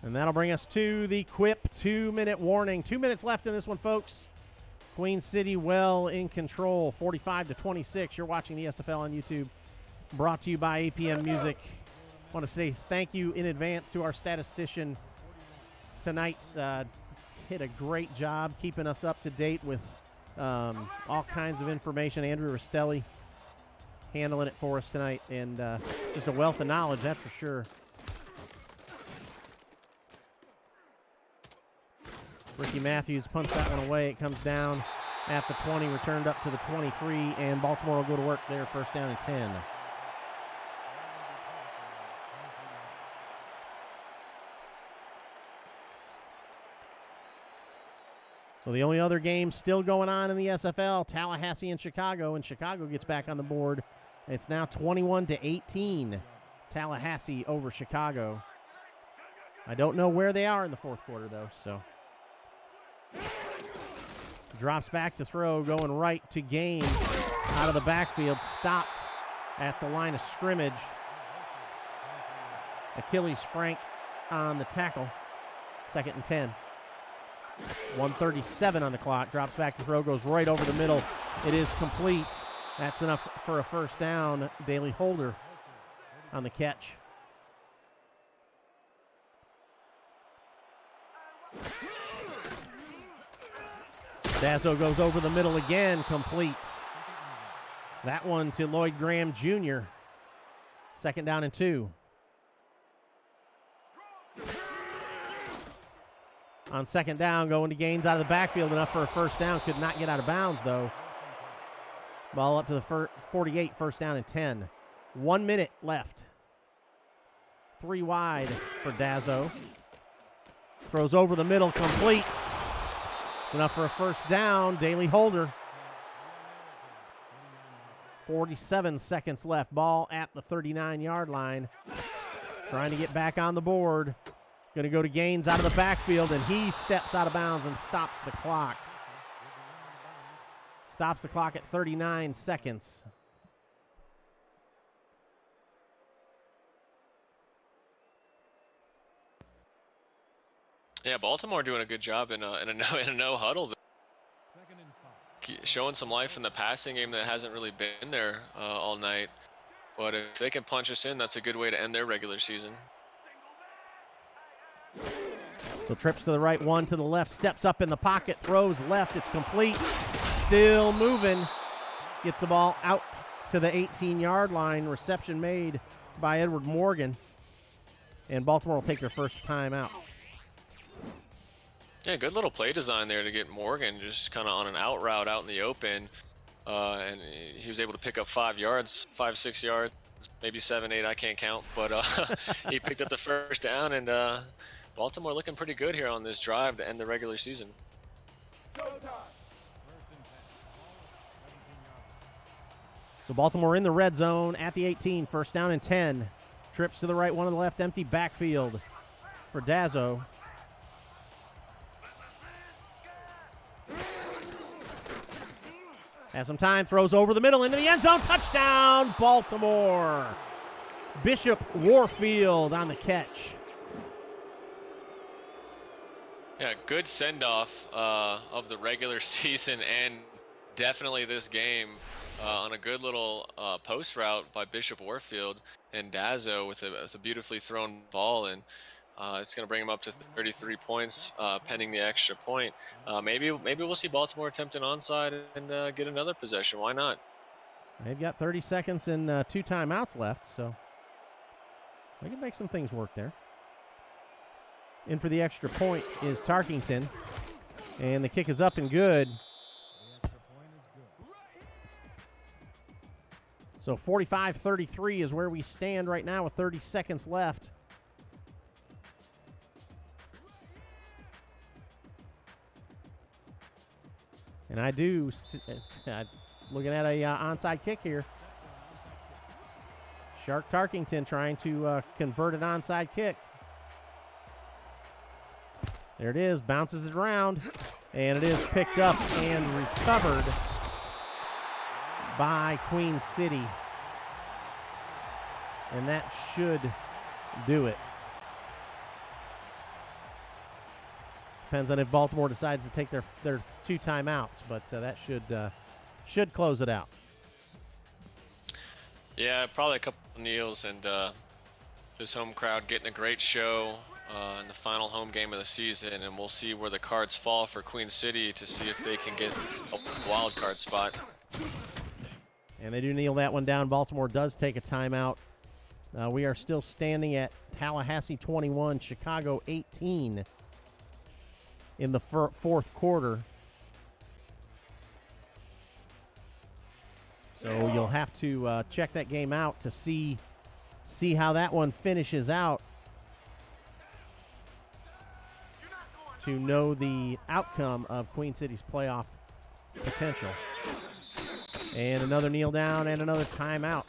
A: And that'll bring us to the Quip 2-minute warning. 2 minutes left in this one, folks. Queen City well in control, 45-26. You're watching the SFL on YouTube. Brought to you by APM Music. I want to say thank you in advance to our statistician tonight. Did a great job keeping us up to date with all kinds of information. Andrew Rastelli handling it for us tonight, and just a wealth of knowledge, that's for sure. Ricky Matthews punts that one away. It comes down at the 20, returned up to the 23, and Baltimore will go to work there, first down and 10. So the only other game still going on in the SFL, Tallahassee and Chicago gets back on the board. It's now 21-18, Tallahassee over Chicago. I don't know where they are in the fourth quarter, though, so. Drops back to throw, going right to Gaines out of the backfield, stopped at the line of scrimmage. Achilles Frank on the tackle, second and 10. 1:37 on the clock. Drops back to throw, goes right over the middle. It is complete. That's enough for a first down. Daly Holder on the catch. Dazzo goes over the middle again, complete. That one to Lloyd Graham Jr. 2nd down and 2. On 2nd down, going to Gaines out of the backfield, enough for a 1st down. Could not get out of bounds, though. Ball up to the 48, 1st down and 10. 1 minute left. 3 wide for Dazzo. Throws over the middle, completes. It's enough for a 1st down. Daly Holder. 47 seconds left. Ball at the 39-yard line. Trying to get back on the board. Going to go to Gaines out of the backfield, and he steps out of bounds and stops the clock. Stops the clock at 39 seconds.
B: Yeah, Baltimore doing a good job in a no huddle. Showing some life in the passing game that hasn't really been there all night. But if they can punch us in, that's a good way to end their regular season.
A: So trips to the right, one to the left, steps up in the pocket, throws left, it's complete, still moving. Gets the ball out to the 18-yard line. Reception made by Edward Morgan. And Baltimore will take their first time out.
B: Yeah, good little play design there to get Morgan just kind of on an out route out in the open. And he was able to pick up 5 yards, 5, 6 yards, maybe 7, 8, I can't count. But he picked up the 1st down, and Baltimore looking pretty good here on this drive to end the regular season.
A: So Baltimore in the red zone at the 18, 1st down and 10. Trips to the right, one to the left, empty backfield for Dazzo. Has some time, throws over the middle into the end zone, touchdown, Baltimore. Bishop Warfield on the catch.
B: Yeah, good send-off of the regular season and definitely this game on a good little post route by Bishop Warfield and Dazzo with a beautifully thrown ball, and it's going to bring him up to 33 points pending the extra point. Maybe we'll see Baltimore attempt an onside and get another possession. Why not?
A: They've got 30 seconds and 2 timeouts left, so they can make some things work there. In for the extra point is Tarkington, and the kick is up and good. So 45-33 is where we stand right now with 30 seconds left. And I do, looking at a onside kick here. Shark Tarkington trying to convert an onside kick. There it is, bounces it around, and it is picked up and recovered by Queen City. And that should do it. Depends on if Baltimore decides to take their 2 timeouts, but that should close it out.
B: Yeah, probably a couple of kneels, and this home crowd getting a great show in the final home game of the season, and we'll see where the cards fall for Queen City to see if they can get a wild card spot.
A: And they do kneel that one down. Baltimore does take a timeout. We are still standing at Tallahassee 21, Chicago 18 in the 4th quarter. So you'll have to check that game out to see how that one finishes out to know the outcome of Queen City's playoff potential. And another kneel down and another timeout.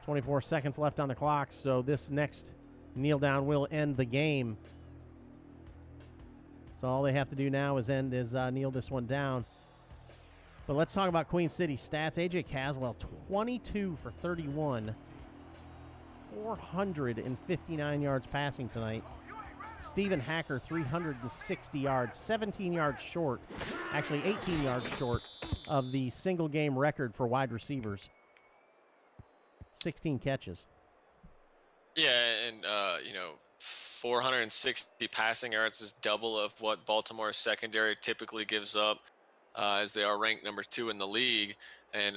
A: 24 seconds left on the clock, so this next kneel down will end the game. So all they have to do now is kneel this one down. But let's talk about Queen City stats. A.J. Caswell, 22 for 31. 459 yards passing tonight. Stephen Hacker, 360 yards, 17 yards short, actually 18 yards short of the single game record for wide receivers. 16 catches.
B: Yeah, and 460 passing yards is double of what Baltimore's secondary typically gives up. as they are ranked number 2 in the league. And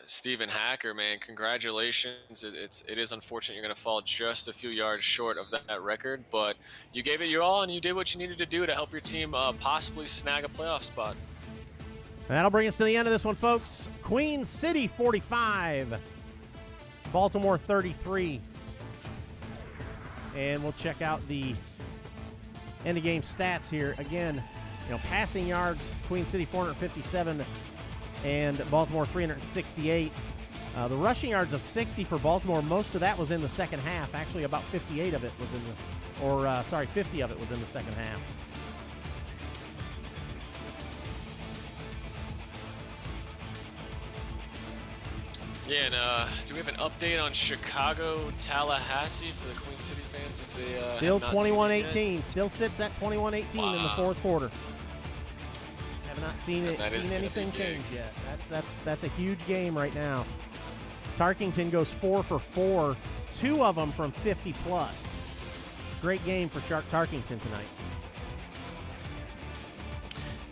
B: Stephen Hacker, man, congratulations. It is unfortunate you're going to fall just a few yards short of that record, but you gave it your all and you did what you needed to do to help your team possibly snag a playoff spot.
A: That'll bring us to the end of this one, folks. Queen City 45, Baltimore 33. And we'll check out the end of game stats here. Again, passing yards, Queen City 457 and Baltimore 368. The rushing yards of 60 for Baltimore, most of that was in the second half. Actually, about 58 of it was in the, 50 of it was in the second half.
B: Yeah, and do we have an update on Chicago, Tallahassee for the Queen City fans? If they
A: still 21-18, still sits at 21-18 in the fourth quarter. Have not seen anything change yet. That's a huge game right now. Tarkington goes 4 for 4, 2 of them from 50 plus. Great game for Shark Tarkington tonight.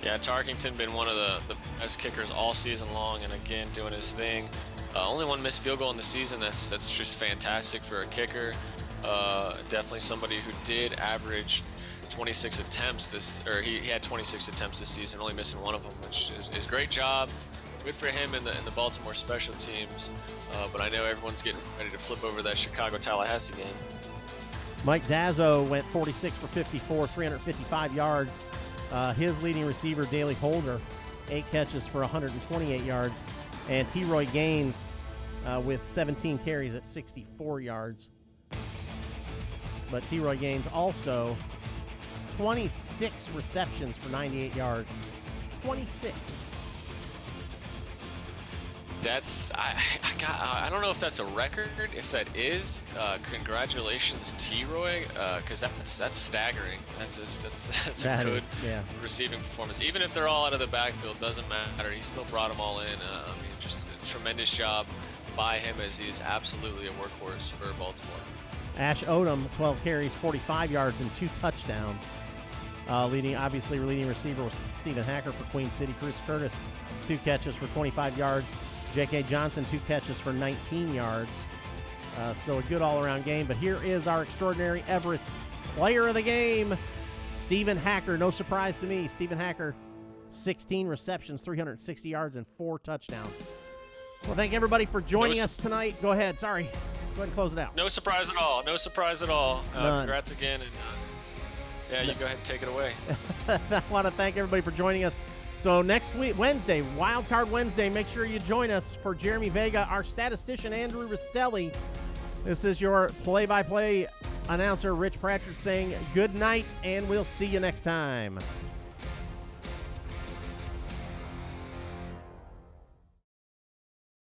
B: Yeah, Tarkington been one of the best kickers all season long, and again doing his thing. Only one missed field goal in the season. That's just fantastic for a kicker. Definitely somebody who did average 26 attempts he had 26 attempts this season, only missing one of them, which is great job. Good for him in the Baltimore special teams. But I know everyone's getting ready to flip over that Chicago-Tallahassee game.
A: Mike Dazzo went 46 for 54, 355 yards. His leading receiver, Daley Holder, 8 catches for 128 yards. And T-Roy Gaines with 17 carries at 64 yards. But T-Roy Gaines also 26 receptions for 98 yards. 26.
B: I don't know if that's a record. If that is, congratulations, T-Roy, because that's staggering. That's a good receiving performance. Even if they're all out of the backfield, doesn't matter. He still brought them all in. Just a tremendous job by him, as he is absolutely a workhorse for Baltimore.
A: Ash Odom, 12 carries, 45 yards, and 2 touchdowns. Leading receiver was Stephen Hacker for Queen City. Chris Curtis, 2 catches for 25 yards. J.K. Johnson, 2 catches for 19 yards. So a good all-around game. But here is our extraordinary Everest player of the game, Stephen Hacker. No surprise to me. Stephen Hacker, 16 receptions, 360 yards, and 4 touchdowns. Well, thank everybody for joining us tonight. Go ahead. Sorry. Go ahead and close it out.
B: No surprise at all. No surprise at all. Congrats again. And you go ahead and take it away.
A: I want to thank everybody for joining us. So next week, Wednesday, Wild Card Wednesday, make sure you join us for Jeremy Vega, our statistician, Andrew Rastelli. This is your play-by-play announcer, Rich Pratchett, saying good night, and we'll see you next time.